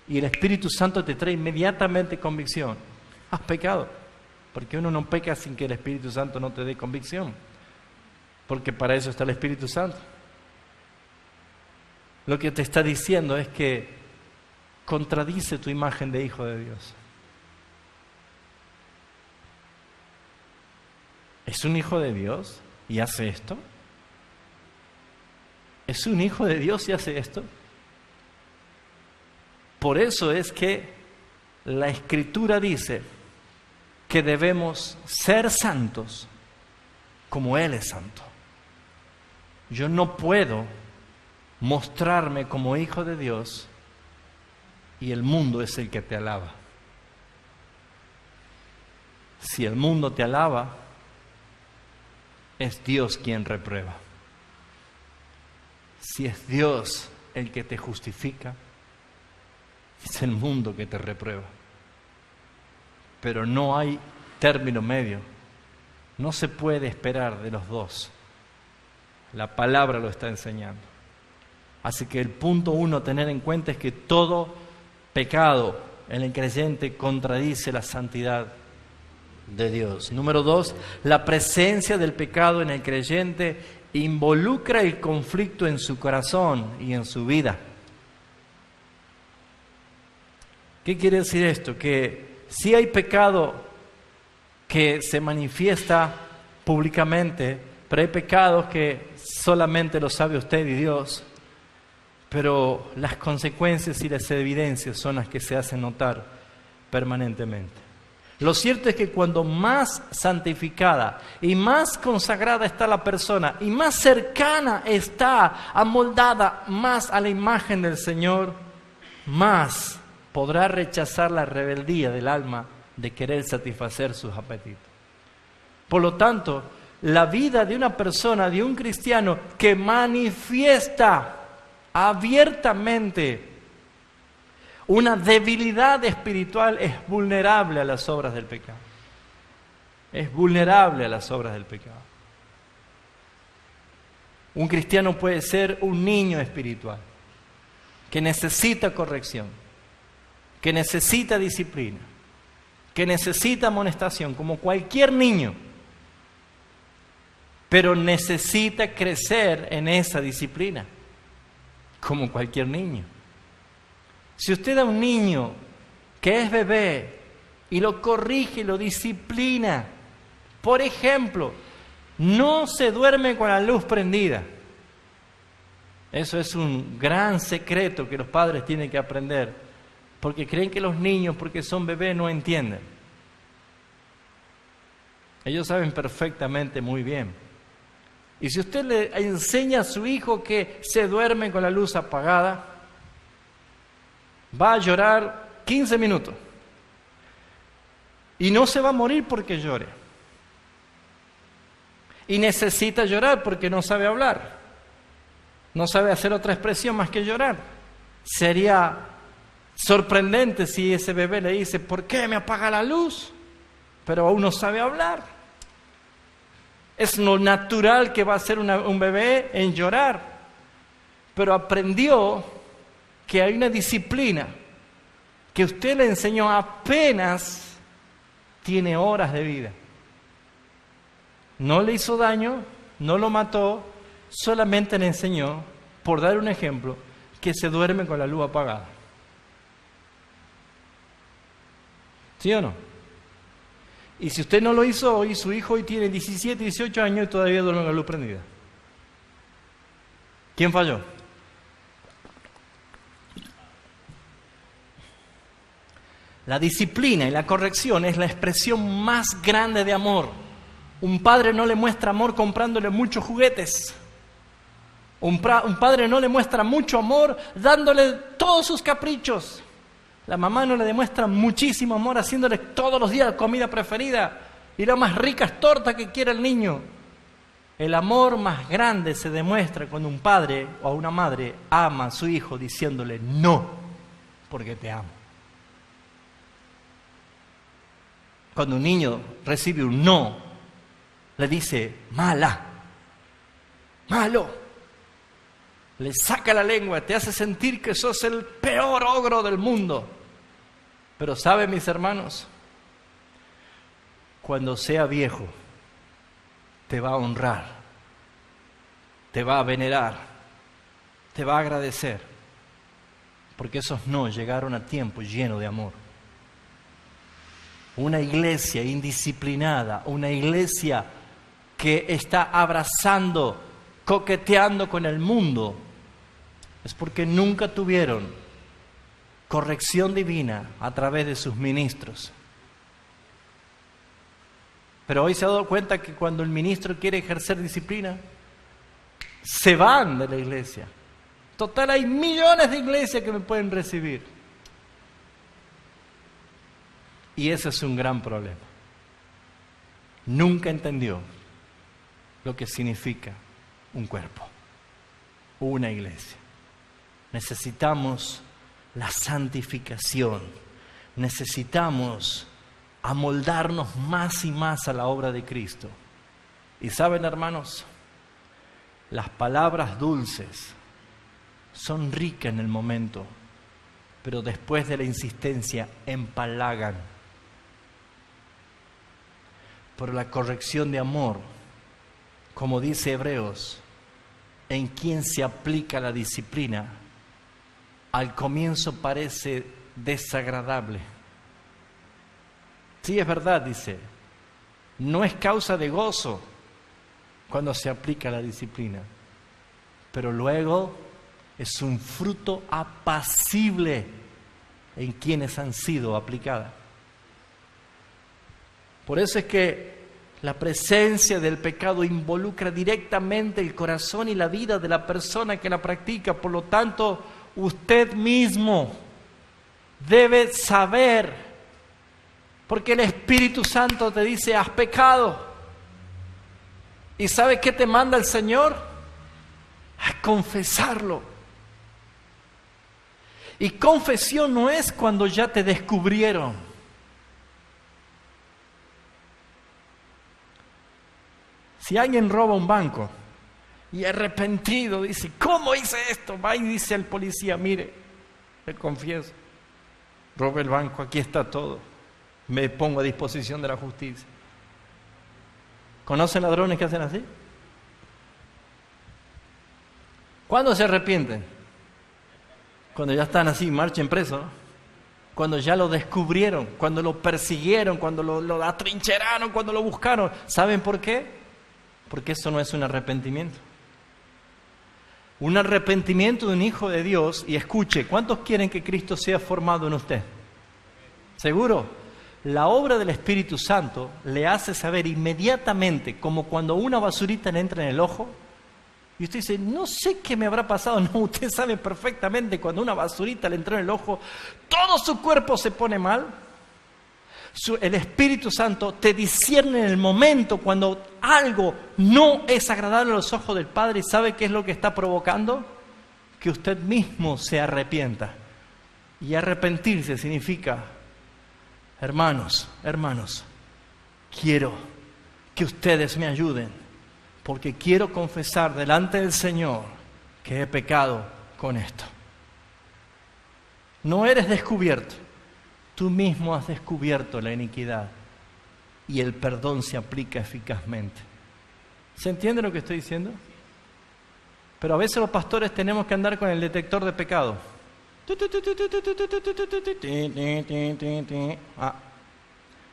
Speaker 1: y el Espíritu Santo te trae inmediatamente convicción, has pecado, porque uno no peca sin que el Espíritu Santo no te dé convicción, porque para eso está el Espíritu Santo. Lo que te está diciendo es que contradice tu imagen de hijo de Dios. ¿Es un hijo de Dios y hace esto? ¿Es un hijo de Dios y hace esto? Por eso es que la Escritura dice que debemos ser santos como Él es santo. Yo no puedo mostrarme como hijo de Dios y el mundo es el que te alaba. Si el mundo te alaba, es Dios quien reprueba. Si es Dios el que te justifica, es el mundo que te reprueba. Pero no hay término medio. No se puede esperar de los dos. La palabra lo está enseñando. Así que el punto 1 a tener en cuenta es que todo pecado en el creyente contradice la santidad de Dios. Número 2, la presencia del pecado en el creyente involucra el conflicto en su corazón y en su vida. ¿Qué quiere decir esto? Que si hay pecado que se manifiesta públicamente, pero hay pecados que solamente lo sabe usted y Dios, pero las consecuencias y las evidencias son las que se hacen notar permanentemente. Lo cierto es que cuando más santificada y más consagrada está la persona y más cercana está, amoldada más a la imagen del Señor, más podrá rechazar la rebeldía del alma de querer satisfacer sus apetitos. Por lo tanto, la vida de una persona, de un cristiano que manifiesta abiertamente una debilidad espiritual es vulnerable a las obras del pecado. Es vulnerable a las obras del pecado. Un cristiano puede ser un niño espiritual que necesita corrección, que necesita disciplina, que necesita amonestación, como cualquier niño, pero necesita crecer en esa disciplina, como cualquier niño. Si usted a un niño que es bebé y lo corrige, lo disciplina, por ejemplo, no se duerme con la luz prendida. Eso es un gran secreto que los padres tienen que aprender, porque creen que los niños, porque son bebés, no entienden. Ellos saben perfectamente muy bien. Y si usted le enseña a su hijo que se duerme con la luz apagada, va a llorar 15 minutos. Y no se va a morir porque llore. Y necesita llorar porque no sabe hablar. No sabe hacer otra expresión más que llorar. Sería sorprendente si ese bebé le dice, ¿por qué me apaga la luz? Pero aún no sabe hablar. Es lo natural que va a ser un bebé en llorar. Pero aprendió que hay una disciplina que usted le enseñó apenas tiene horas de vida. No le hizo daño, no lo mató, solamente le enseñó, por dar un ejemplo, que se duerme con la luz apagada. ¿Sí o no? Y si usted no lo hizo hoy, su hijo hoy tiene 17, 18 años y todavía duerme con la luz prendida. ¿Quién falló? La disciplina y la corrección es la expresión más grande de amor. Un padre no le muestra amor comprándole muchos juguetes. Un padre no le muestra mucho amor dándole todos sus caprichos. La mamá no le demuestra muchísimo amor haciéndole todos los días la comida preferida y las más ricas tortas que quiere el niño. El amor más grande se demuestra cuando un padre o una madre ama a su hijo diciéndole no, porque te amo. Cuando un niño recibe un no, le dice, mala, malo. Le saca la lengua, te hace sentir que sos el peor ogro del mundo. Pero ¿sabe, mis hermanos? Cuando sea viejo, te va a honrar, te va a venerar, te va a agradecer, porque esos no llegaron a tiempo lleno de amor. Una iglesia indisciplinada, una iglesia que está abrazando, coqueteando con el mundo, es porque nunca tuvieron corrección divina a través de sus ministros. Pero hoy se ha dado cuenta que cuando el ministro quiere ejercer disciplina, se van de la iglesia. Total, hay millones de iglesias que me pueden recibir. Y ese es un gran problema. Nunca entendió lo que significa un cuerpo, una iglesia. Necesitamos la santificación. Necesitamos amoldarnos más y más a la obra de Cristo. Y saben, hermanos, las palabras dulces son ricas en el momento, pero después de la insistencia empalagan. Por la corrección de amor, como dice Hebreos, en quien se aplica la disciplina, al comienzo parece desagradable. Sí, es verdad, dice, no es causa de gozo cuando se aplica la disciplina, pero luego es un fruto apacible en quienes han sido aplicadas. Por eso es que la presencia del pecado involucra directamente el corazón y la vida de la persona que la practica. Por lo tanto, usted mismo debe saber, porque el Espíritu Santo te dice, has pecado. ¿Y sabe qué te manda el Señor? A confesarlo. Y confesión no es cuando ya te descubrieron. Si alguien roba un banco y arrepentido dice, ¿cómo hice esto? Va y dice al policía, mire, le confieso, robé el banco, aquí está todo, me pongo a disposición de la justicia. ¿Conocen ladrones que hacen así? ¿Cuándo se arrepienten? Cuando ya están así, marchen presos, ¿no? Cuando ya lo descubrieron, cuando lo persiguieron, cuando lo atrincheraron, cuando lo buscaron. ¿Saben por qué? Porque eso no es un arrepentimiento. Un arrepentimiento de un hijo de Dios, y escuche, ¿cuántos quieren que Cristo sea formado en usted? ¿Seguro? La obra del Espíritu Santo le hace saber inmediatamente, como cuando una basurita le entra en el ojo, y usted dice, no sé qué me habrá pasado. No, usted sabe perfectamente cuando una basurita le entró en el ojo, todo su cuerpo se pone mal. El Espíritu Santo te discierne en el momento cuando algo no es agradable a los ojos del Padre. ¿Y sabe qué es lo que está provocando? Que usted mismo se arrepienta. Y arrepentirse significa, hermanos, quiero que ustedes me ayuden, porque quiero confesar delante del Señor que he pecado con esto. No eres descubierto. Tú mismo has descubierto la iniquidad y el perdón se aplica eficazmente. ¿Se entiende lo que estoy diciendo? Pero a veces los pastores tenemos que andar con el detector de pecado.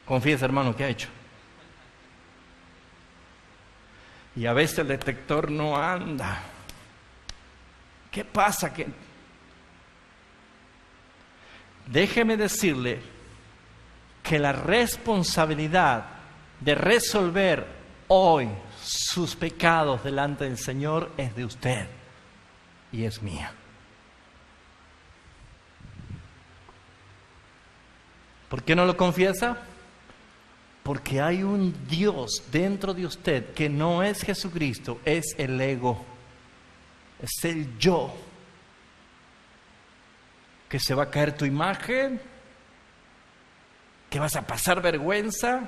Speaker 1: Confiesa, hermano, ¿qué ha hecho? Y a veces el detector no anda. ¿Qué pasa? Déjeme decirle que la responsabilidad de resolver hoy sus pecados delante del Señor es de usted y es mía. ¿Por qué no lo confiesa? Porque hay un Dios dentro de usted que no es Jesucristo, es el ego, es el yo. Que se va a caer tu imagen, que vas a pasar vergüenza.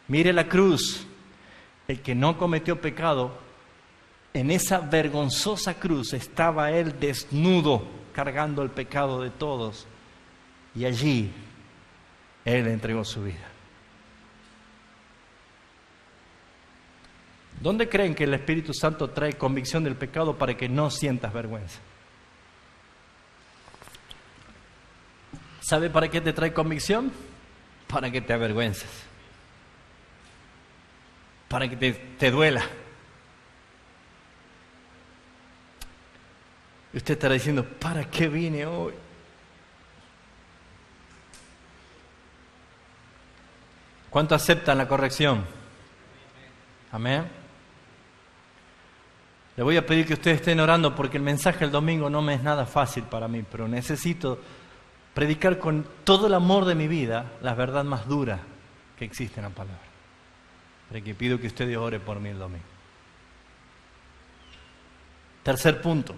Speaker 1: Mire la cruz. El que no cometió pecado, en esa vergonzosa cruz estaba él desnudo, cargando el pecado de todos. Y allí él entregó su vida. ¿Dónde creen que el Espíritu Santo trae convicción del pecado para que no sientas vergüenza? ¿Sabe para qué te trae convicción? Para que te avergüences. Para que te duela. Y usted estará diciendo, ¿para qué vine hoy? ¿Cuánto aceptan la corrección? Amén. Le voy a pedir que ustedes estén orando porque el mensaje del domingo no me es nada fácil para mí, pero necesito predicar con todo el amor de mi vida la verdad más dura que existe en la palabra. Así que pido que ustedes oren por mí el domingo. Tercer punto,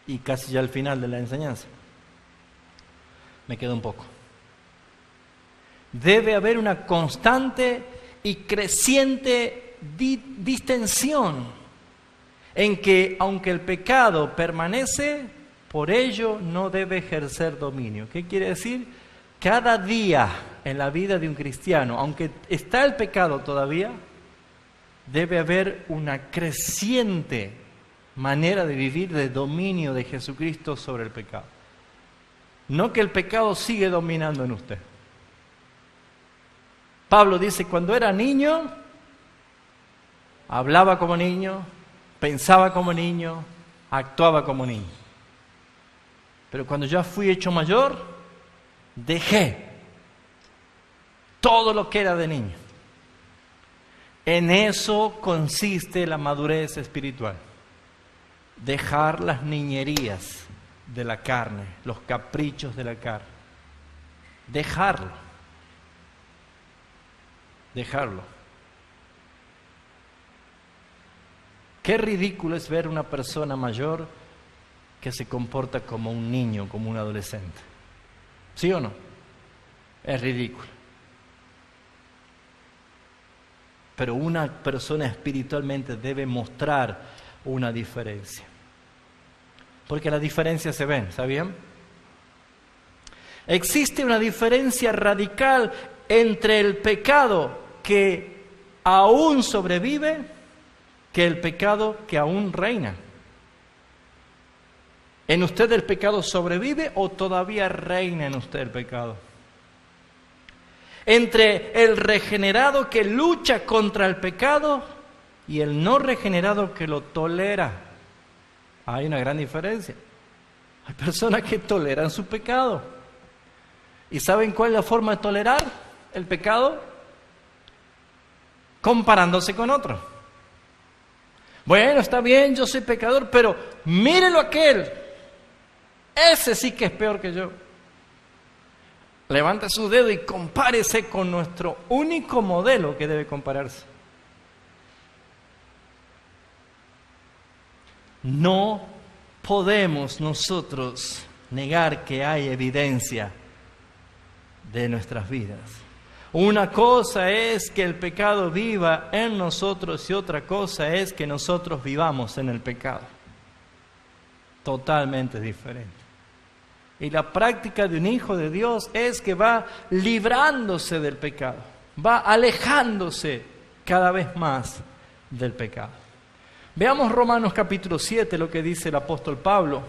Speaker 1: y casi ya al final de la enseñanza. Me queda un poco. Debe haber una constante y creciente distensión en que, aunque el pecado permanece, por ello no debe ejercer dominio. ¿Qué quiere decir? Cada día en la vida de un cristiano, aunque está el pecado todavía, debe haber una creciente manera de vivir de dominio de Jesucristo sobre el pecado. No que el pecado sigue dominando en usted. Pablo dice, cuando era niño, hablaba como niño, pensaba como niño, actuaba como niño. Pero cuando ya fui hecho mayor, dejé todo lo que era de niño. En eso consiste la madurez espiritual. Dejar las niñerías de la carne, los caprichos de la carne. Dejarlo. Qué ridículo es ver una persona mayor que se comporta como un niño, como un adolescente. ¿Sí o no? Es ridículo. Pero una persona espiritualmente debe mostrar una diferencia. Porque las diferencias se ven, ¿sabían? Existe una diferencia radical entre el pecado que aún sobrevive que el pecado que aún reina. ¿En usted el pecado sobrevive o todavía reina en usted el pecado? Entre el regenerado que lucha contra el pecado y el no regenerado que lo tolera. Hay una gran diferencia. Hay personas que toleran su pecado. ¿Y saben cuál es la forma de tolerar el pecado? Comparándose con otro. Bueno, está bien, yo soy pecador, pero mírelo aquel. Ese sí que es peor que yo. Levante su dedo y compárese con nuestro único modelo que debe compararse. No podemos nosotros negar que hay evidencia de nuestras vidas. Una cosa es que el pecado viva en nosotros y otra cosa es que nosotros vivamos en el pecado. Totalmente diferente. Y la práctica de un hijo de Dios es que va librándose del pecado, va alejándose cada vez más del pecado. Veamos Romanos capítulo 7, lo que dice el apóstol Pablo.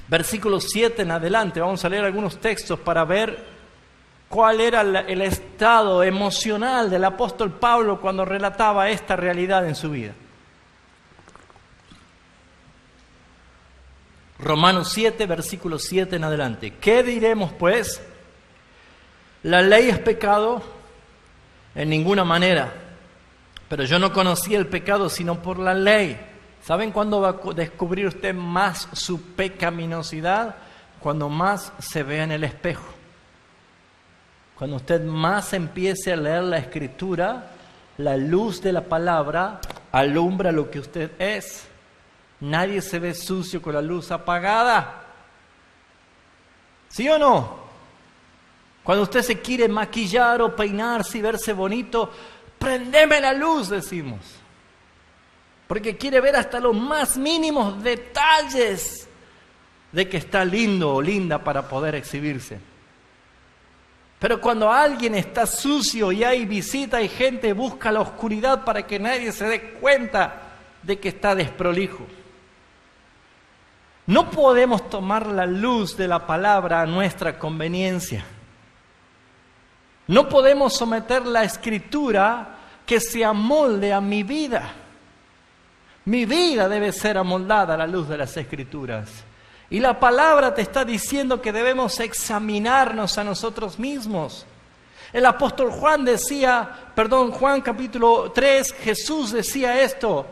Speaker 1: Versículo 7 en adelante, vamos a leer algunos textos para ver cuál era el estado emocional del apóstol Pablo cuando relataba esta realidad en su vida. Romanos 7, versículo 7 en adelante. ¿Qué diremos pues? ¿La ley es pecado? En ninguna manera. Pero yo no conocí el pecado sino por la ley. ¿Saben cuándo va a descubrir usted más su pecaminosidad? Cuando más se vea en el espejo. Cuando usted más empiece a leer la Escritura, la luz de la palabra alumbra lo que usted es. Nadie se ve sucio con la luz apagada. ¿Sí o no? Cuando usted se quiere maquillar o peinarse y verse bonito, prendeme la luz, decimos. Porque quiere ver hasta los más mínimos detalles de que está lindo o linda para poder exhibirse. Pero cuando alguien está sucio y hay visita y gente busca la oscuridad para que nadie se dé cuenta de que está desprolijo. No podemos tomar la luz de la palabra a nuestra conveniencia. No podemos someter la Escritura que se amolde a mi vida. Mi vida debe ser amoldada a la luz de las Escrituras. Y la palabra te está diciendo que debemos examinarnos a nosotros mismos. El apóstol Juan Juan capítulo 3, Jesús decía esto: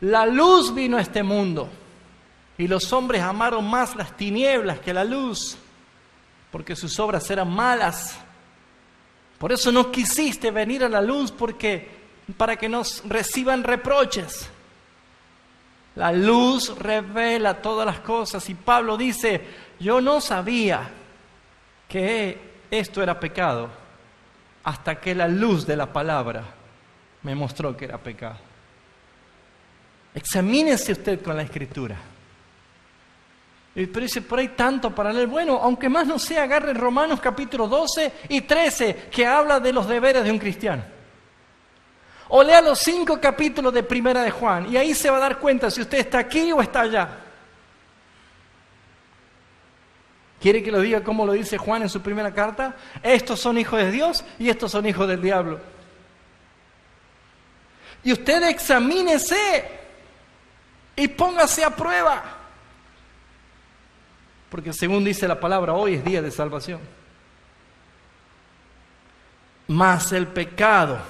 Speaker 1: la luz vino a este mundo y los hombres amaron más las tinieblas que la luz, porque sus obras eran malas. Por eso no quisiste venir a la luz, para que nos reciban reproches. La luz revela todas las cosas. Y Pablo dice: yo no sabía que esto era pecado hasta que la luz de la palabra me mostró que era pecado. Examínese usted con la Escritura. Pero dice, por ahí tanto para leer. Bueno, aunque más no sea, agarre Romanos capítulo 12 y 13, que habla de los deberes de un cristiano. O lea los 5 capítulos de Primera de Juan, y ahí se va a dar cuenta si usted está aquí o está allá. ¿Quiere que lo diga como lo dice Juan en su primera carta? Estos son hijos de Dios y estos son hijos del diablo. Y usted examínese y póngase a prueba. Porque según dice la palabra, hoy es día de salvación. Mas el pecado,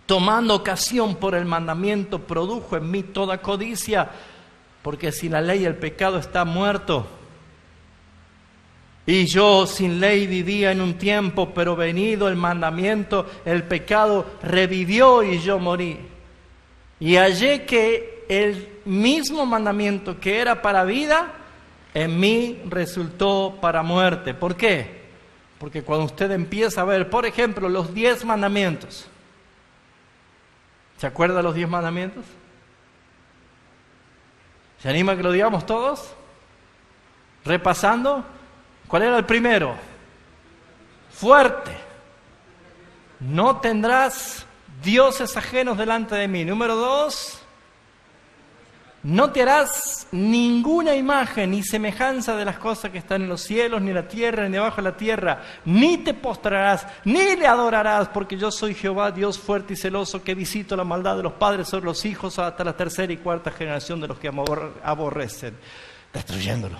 Speaker 1: tomando ocasión por el mandamiento, produjo en mí toda codicia, porque sin la ley el pecado está muerto. Y yo sin ley vivía en un tiempo, pero venido el mandamiento, el pecado revivió y yo morí. Y hallé que el mismo mandamiento que era para vida, en mí resultó para muerte. ¿Por qué? Porque cuando usted empieza a ver, por ejemplo, los 10 mandamientos, ¿se acuerda de los 10 mandamientos? ¿Se anima a que lo digamos todos? Repasando, ¿cuál era el primero? Fuerte. No tendrás dioses ajenos delante de mí. Número 2, no te harás ninguna imagen ni semejanza de las cosas que están en los cielos, ni en la tierra, ni debajo de la tierra. Ni te postrarás, ni le adorarás, porque yo soy Jehová, Dios fuerte y celoso, que visito la maldad de los padres sobre los hijos hasta la 3ª y 4ª generación de los que aborrecen, destruyéndolo.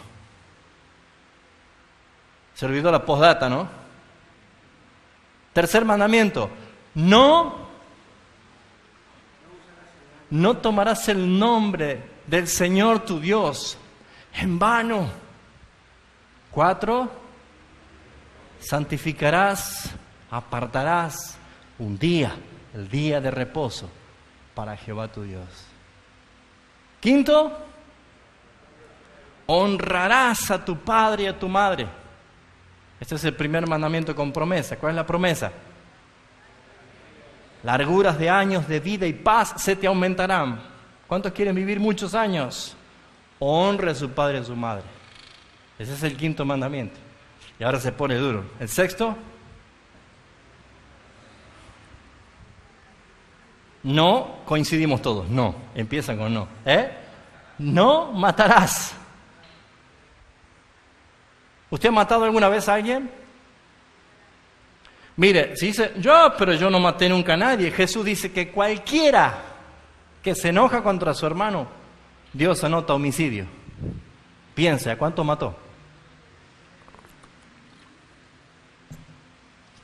Speaker 1: Se olvidó la postdata, ¿no? Tercer mandamiento: no tomarás el nombre del Señor tu Dios en vano. 4, santificarás, apartarás un día, el día de reposo, para Jehová tu Dios. 5, honrarás a tu padre y a tu madre. Este es el primer mandamiento con promesa. ¿Cuál es la promesa? Larguras de años de vida y paz se te aumentarán. ¿Cuántos quieren vivir muchos años? Honre a su padre y a su madre. Ese es el 5º mandamiento. Y ahora se pone duro. El 6º. No, coincidimos todos. No, empiezan con no. No matarás. ¿Usted ha matado alguna vez a alguien? Mire, si dice, pero yo no maté nunca a nadie. Jesús dice que cualquiera que se enoja contra su hermano, Dios anota homicidio. Piense, ¿a cuánto mató?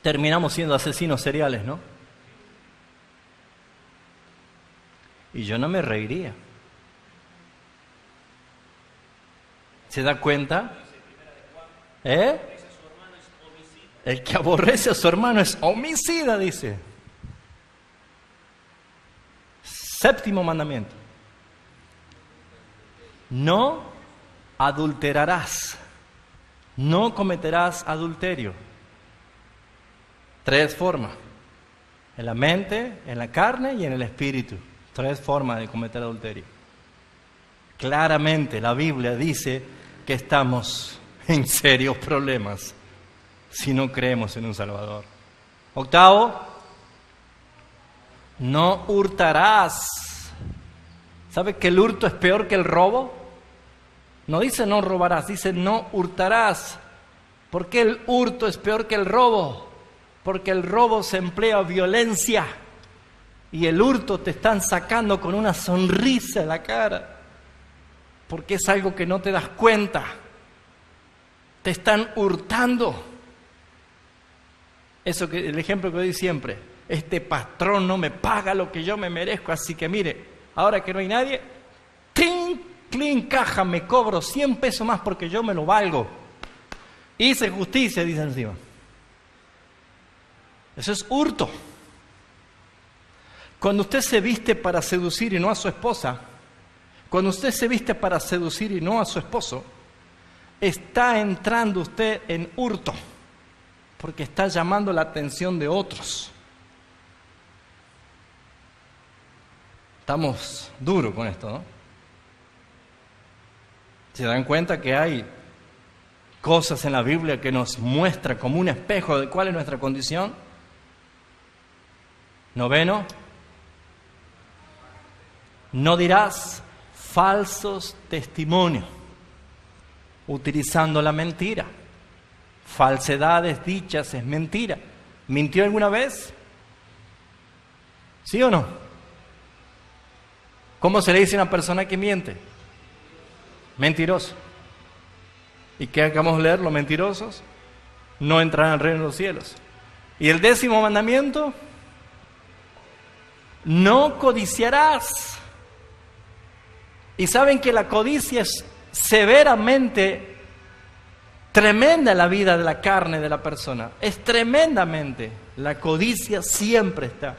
Speaker 1: Terminamos siendo asesinos seriales, ¿no? Y yo no me reiría. ¿Se da cuenta? El que aborrece a su hermano es homicida, dice. 7º mandamiento: no adulterarás, no cometerás adulterio. 3 formas: en la mente, en la carne y en el espíritu. 3 formas de cometer adulterio. Claramente la Biblia dice que estamos en serios problemas si no creemos en un Salvador. 8, no hurtarás. ¿Sabe que el hurto es peor que el robo? No dice no robarás, dice no hurtarás. ¿Por qué el hurto es peor que el robo? Porque el robo se emplea violencia y el hurto te están sacando con una sonrisa en la cara. porque es algo que no te das cuenta. Te están hurtando. Eso que el ejemplo que doy siempre. Este patrón no me paga lo que yo me merezco, así que mire, ahora que no hay nadie, ¡tin! Clean caja, me cobro 100 pesos más porque yo me lo valgo. Hice justicia, dice encima. Eso es hurto. Cuando usted se viste para seducir y no a su esposa, cuando usted se viste para seducir y no a su esposo, está entrando usted en hurto, porque está llamando la atención de otros. Estamos duros con esto, ¿no? ¿Se dan cuenta que hay cosas en la Biblia que nos muestra como un espejo de cuál es nuestra condición? Noveno, no dirás falsos testimonios, utilizando la mentira. Falsedades dichas es mentira. ¿Mintió alguna vez? ¿Sí o no? ¿Cómo se le dice a una persona que miente? Mentiroso. ¿Y qué acabamos de leer? Los mentirosos no entrarán al reino de los cielos. ¿Y el 10º mandamiento? No codiciarás. Y saben que la codicia es severamente tremenda en la vida de la carne de la persona. Es tremendamente. La codicia siempre está.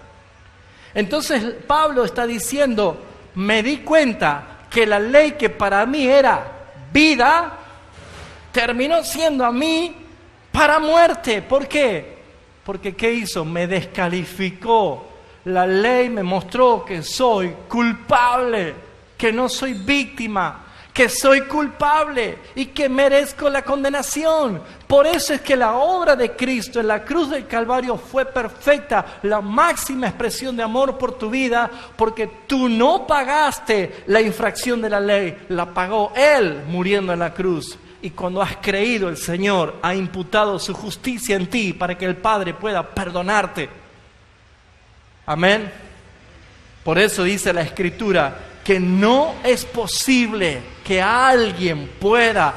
Speaker 1: Entonces Pablo está diciendo, me di cuenta que la ley que para mí era vida, terminó siendo a mí para muerte. ¿Por qué? Porque ¿qué hizo? Me descalificó. La ley me mostró que soy culpable, que no soy víctima, que soy culpable y que merezco la condenación. Por eso es que la obra de Cristo en la cruz del Calvario fue perfecta, la máxima expresión de amor por tu vida, porque tú no pagaste la infracción de la ley, la pagó Él muriendo en la cruz. Y cuando has creído, el Señor ha imputado su justicia en ti para que el Padre pueda perdonarte. Amén. Por eso dice la Escritura que no es posible que alguien pueda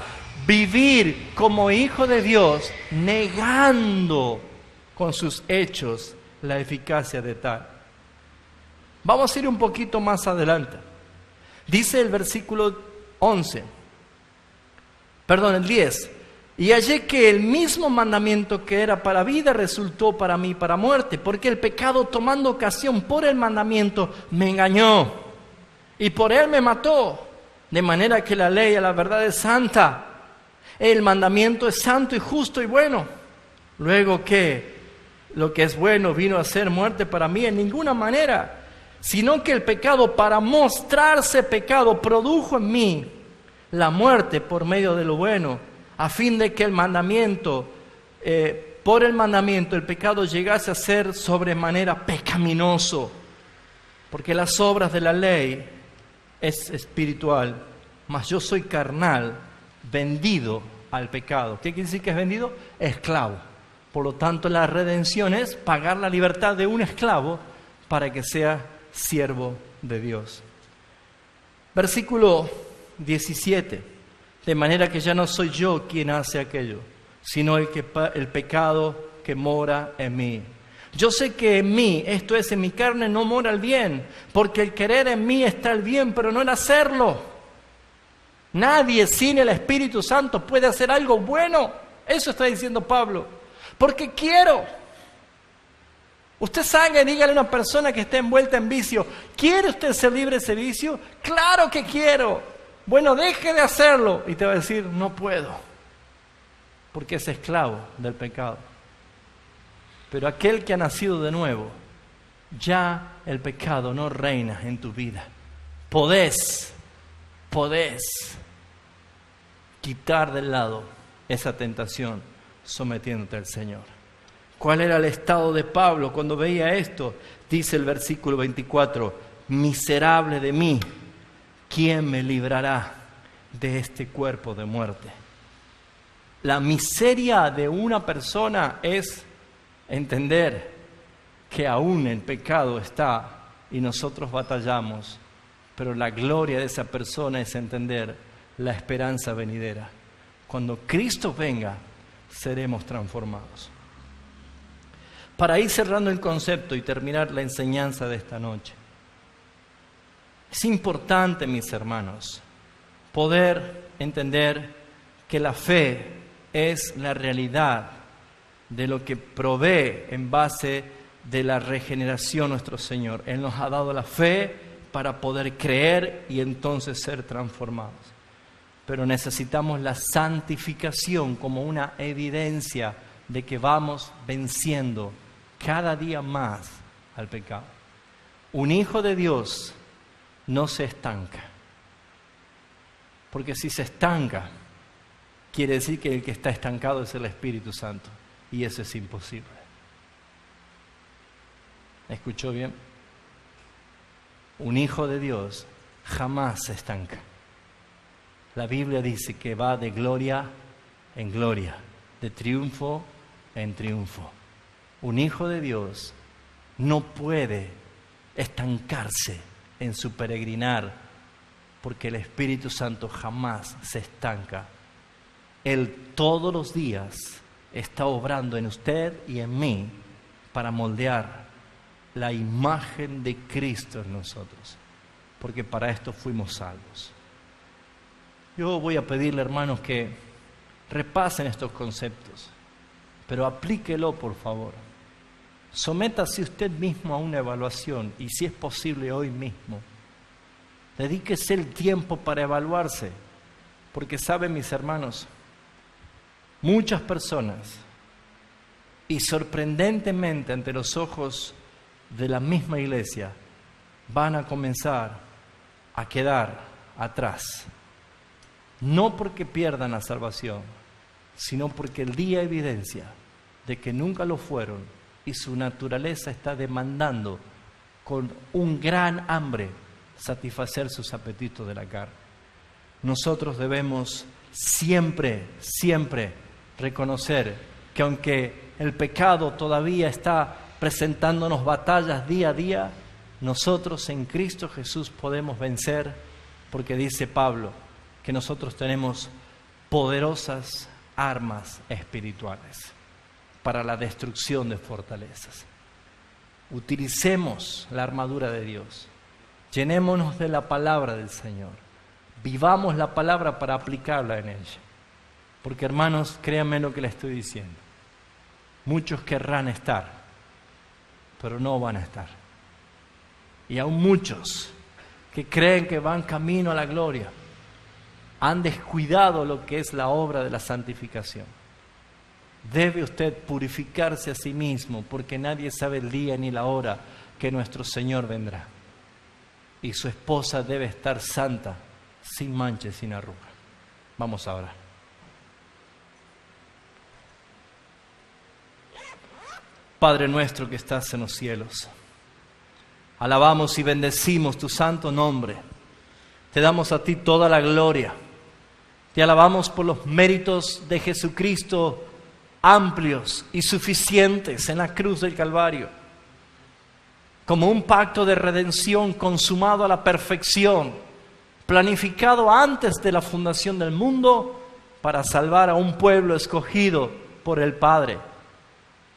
Speaker 1: vivir como hijo de Dios negando con sus hechos la eficacia de tal. Vamos a ir un poquito más adelante. Dice el versículo 10. Y hallé que el mismo mandamiento que era para vida resultó para mí para muerte, porque el pecado, tomando ocasión por el mandamiento, me engañó y por él me mató. De manera que la ley a la verdad es santa, el mandamiento es santo y justo y bueno. Luego que lo que es bueno vino a ser muerte para mí en ninguna manera, sino que el pecado, para mostrarse pecado, produjo en mí la muerte por medio de lo bueno, a fin de que el mandamiento, por el mandamiento, el pecado llegase a ser sobremanera pecaminoso, porque las obras de la ley es espiritual, mas yo soy carnal, vendido al pecado. ¿Qué quiere decir que es vendido? Esclavo. Por lo tanto, la redención es pagar la libertad de un esclavo para que sea siervo de Dios. Versículo 17. De manera que ya no soy yo quien hace aquello, sino el pecado que mora en mí. Yo sé que en mí, esto es, en mi carne, no mora el bien, porque el querer en mí está el bien, pero no el hacerlo. Nadie sin el Espíritu Santo puede hacer algo bueno. Eso está diciendo Pablo. Porque quiero. Usted salga y dígale a una persona que está envuelta en vicio, ¿quiere usted ser libre de ese vicio? ¡Claro que quiero! Bueno, deje de hacerlo. Y te va a decir, no puedo, porque es esclavo del pecado. Pero aquel que ha nacido de nuevo, ya el pecado no reina en tu vida. Podés quitar del lado esa tentación sometiéndote al Señor. ¿Cuál era el estado de Pablo cuando veía esto? Dice el versículo 24, miserable de mí, ¿quién me librará de este cuerpo de muerte? La miseria de una persona es entender que aún el pecado está y nosotros batallamos, pero la gloria de esa persona es entender la esperanza venidera. Cuando Cristo venga, seremos transformados. Para ir cerrando el concepto y terminar la enseñanza de esta noche, es importante, mis hermanos, poder entender que la fe es la realidad de lo que provee en base de la regeneración nuestro Señor. Él nos ha dado la fe para poder creer y entonces ser transformados. Pero necesitamos la santificación como una evidencia de que vamos venciendo cada día más al pecado. Un hijo de Dios no se estanca, porque si se estanca, quiere decir que el que está estancado es el Espíritu Santo, y eso es imposible. ¿Escuchó bien? Un hijo de Dios jamás se estanca. La Biblia dice que va de gloria en gloria, de triunfo en triunfo. Un hijo de Dios no puede estancarse en su peregrinar, porque el Espíritu Santo jamás se estanca. Él todos los días está obrando en usted y en mí para moldear la imagen de Cristo en nosotros, porque para esto fuimos salvos. Yo voy a pedirle, hermanos, que repasen estos conceptos, pero aplíquelo, por favor. Sométase usted mismo a una evaluación, y si es posible hoy mismo, dedíquese el tiempo para evaluarse, porque saben, mis hermanos, muchas personas, y sorprendentemente ante los ojos de la misma iglesia, van a comenzar a quedar atrás. No porque pierdan la salvación, sino porque el día evidencia de que nunca lo fueron y su naturaleza está demandando con un gran hambre satisfacer sus apetitos de la carne. Nosotros debemos siempre reconocer que aunque el pecado todavía está presentándonos batallas día a día, nosotros en Cristo Jesús podemos vencer, porque dice Pablo que nosotros tenemos poderosas armas espirituales para la destrucción de fortalezas. Utilicemos la armadura de Dios, llenémonos de la palabra del Señor, vivamos la palabra para aplicarla en ella, porque, hermanos, créanme lo que les estoy diciendo, muchos querrán estar, pero no van a estar. Y aún muchos que creen que van camino a la gloria han descuidado lo que es la obra de la santificación. Debe usted purificarse a sí mismo, porque nadie sabe el día ni la hora que nuestro Señor vendrá. Y su esposa debe estar santa, sin mancha y sin arruga. Vamos a orar. Padre nuestro que estás en los cielos, alabamos y bendecimos tu santo nombre. Te damos a ti toda la gloria. Te alabamos por los méritos de Jesucristo amplios y suficientes en la cruz del Calvario, como un pacto de redención consumado a la perfección, planificado antes de la fundación del mundo para salvar a un pueblo escogido por el Padre.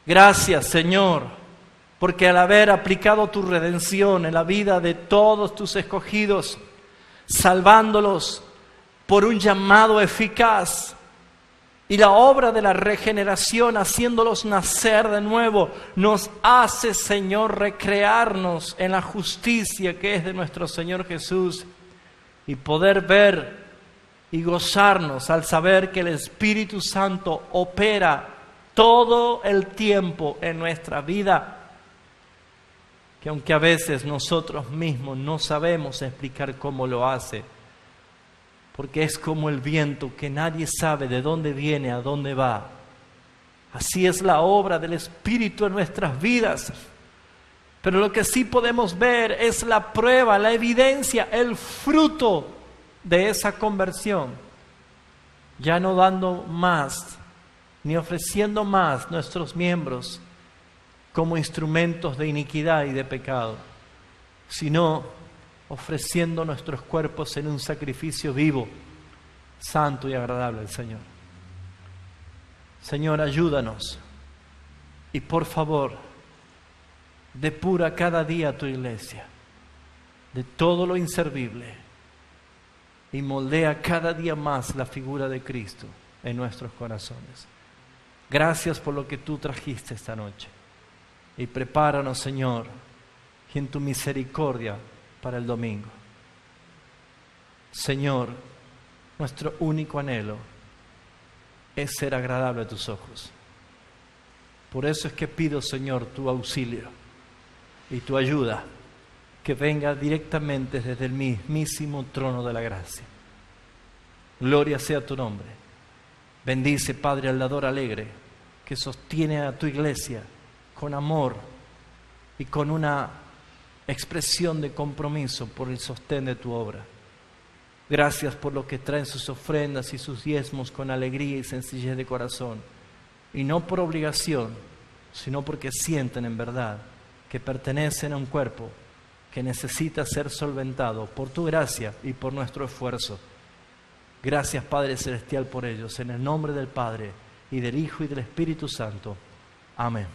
Speaker 1: Gracias, Señor, porque al haber aplicado tu redención en la vida de todos tus escogidos, salvándolos por un llamado eficaz, y la obra de la regeneración, haciéndolos nacer de nuevo, nos hace, Señor, recrearnos en la justicia que es de nuestro Señor Jesús, y poder ver y gozarnos al saber que el Espíritu Santo opera todo el tiempo en nuestra vida, que aunque a veces nosotros mismos no sabemos explicar cómo lo hace, porque es como el viento que nadie sabe de dónde viene, a dónde va. Así es la obra del Espíritu en nuestras vidas. Pero lo que sí podemos ver es la prueba, la evidencia, el fruto de esa conversión. Ya no dando más, ni ofreciendo más nuestros miembros como instrumentos de iniquidad y de pecado, sino ofreciendo nuestros cuerpos en un sacrificio vivo, santo y agradable al Señor. Señor, ayúdanos y por favor, depura cada día a tu iglesia de todo lo inservible y moldea cada día más la figura de Cristo en nuestros corazones. Gracias por lo que tú trajiste esta noche y prepáranos, Señor, y en tu misericordia para el domingo. Señor, nuestro único anhelo es ser agradable a tus ojos. Por eso es que pido, Señor, tu auxilio y tu ayuda que venga directamente desde el mismísimo trono de la gracia. Gloria sea tu nombre. Bendice, Padre, al dador alegre que sostiene a tu iglesia con amor y con una expresión de compromiso por el sostén de tu obra. Gracias por lo que traen sus ofrendas y sus diezmos con alegría y sencillez de corazón, y no por obligación, sino porque sienten en verdad que pertenecen a un cuerpo que necesita ser solventado por tu gracia y por nuestro esfuerzo. Gracias, Padre Celestial, por ellos, en el nombre del Padre, y del Hijo, y del Espíritu Santo. Amén.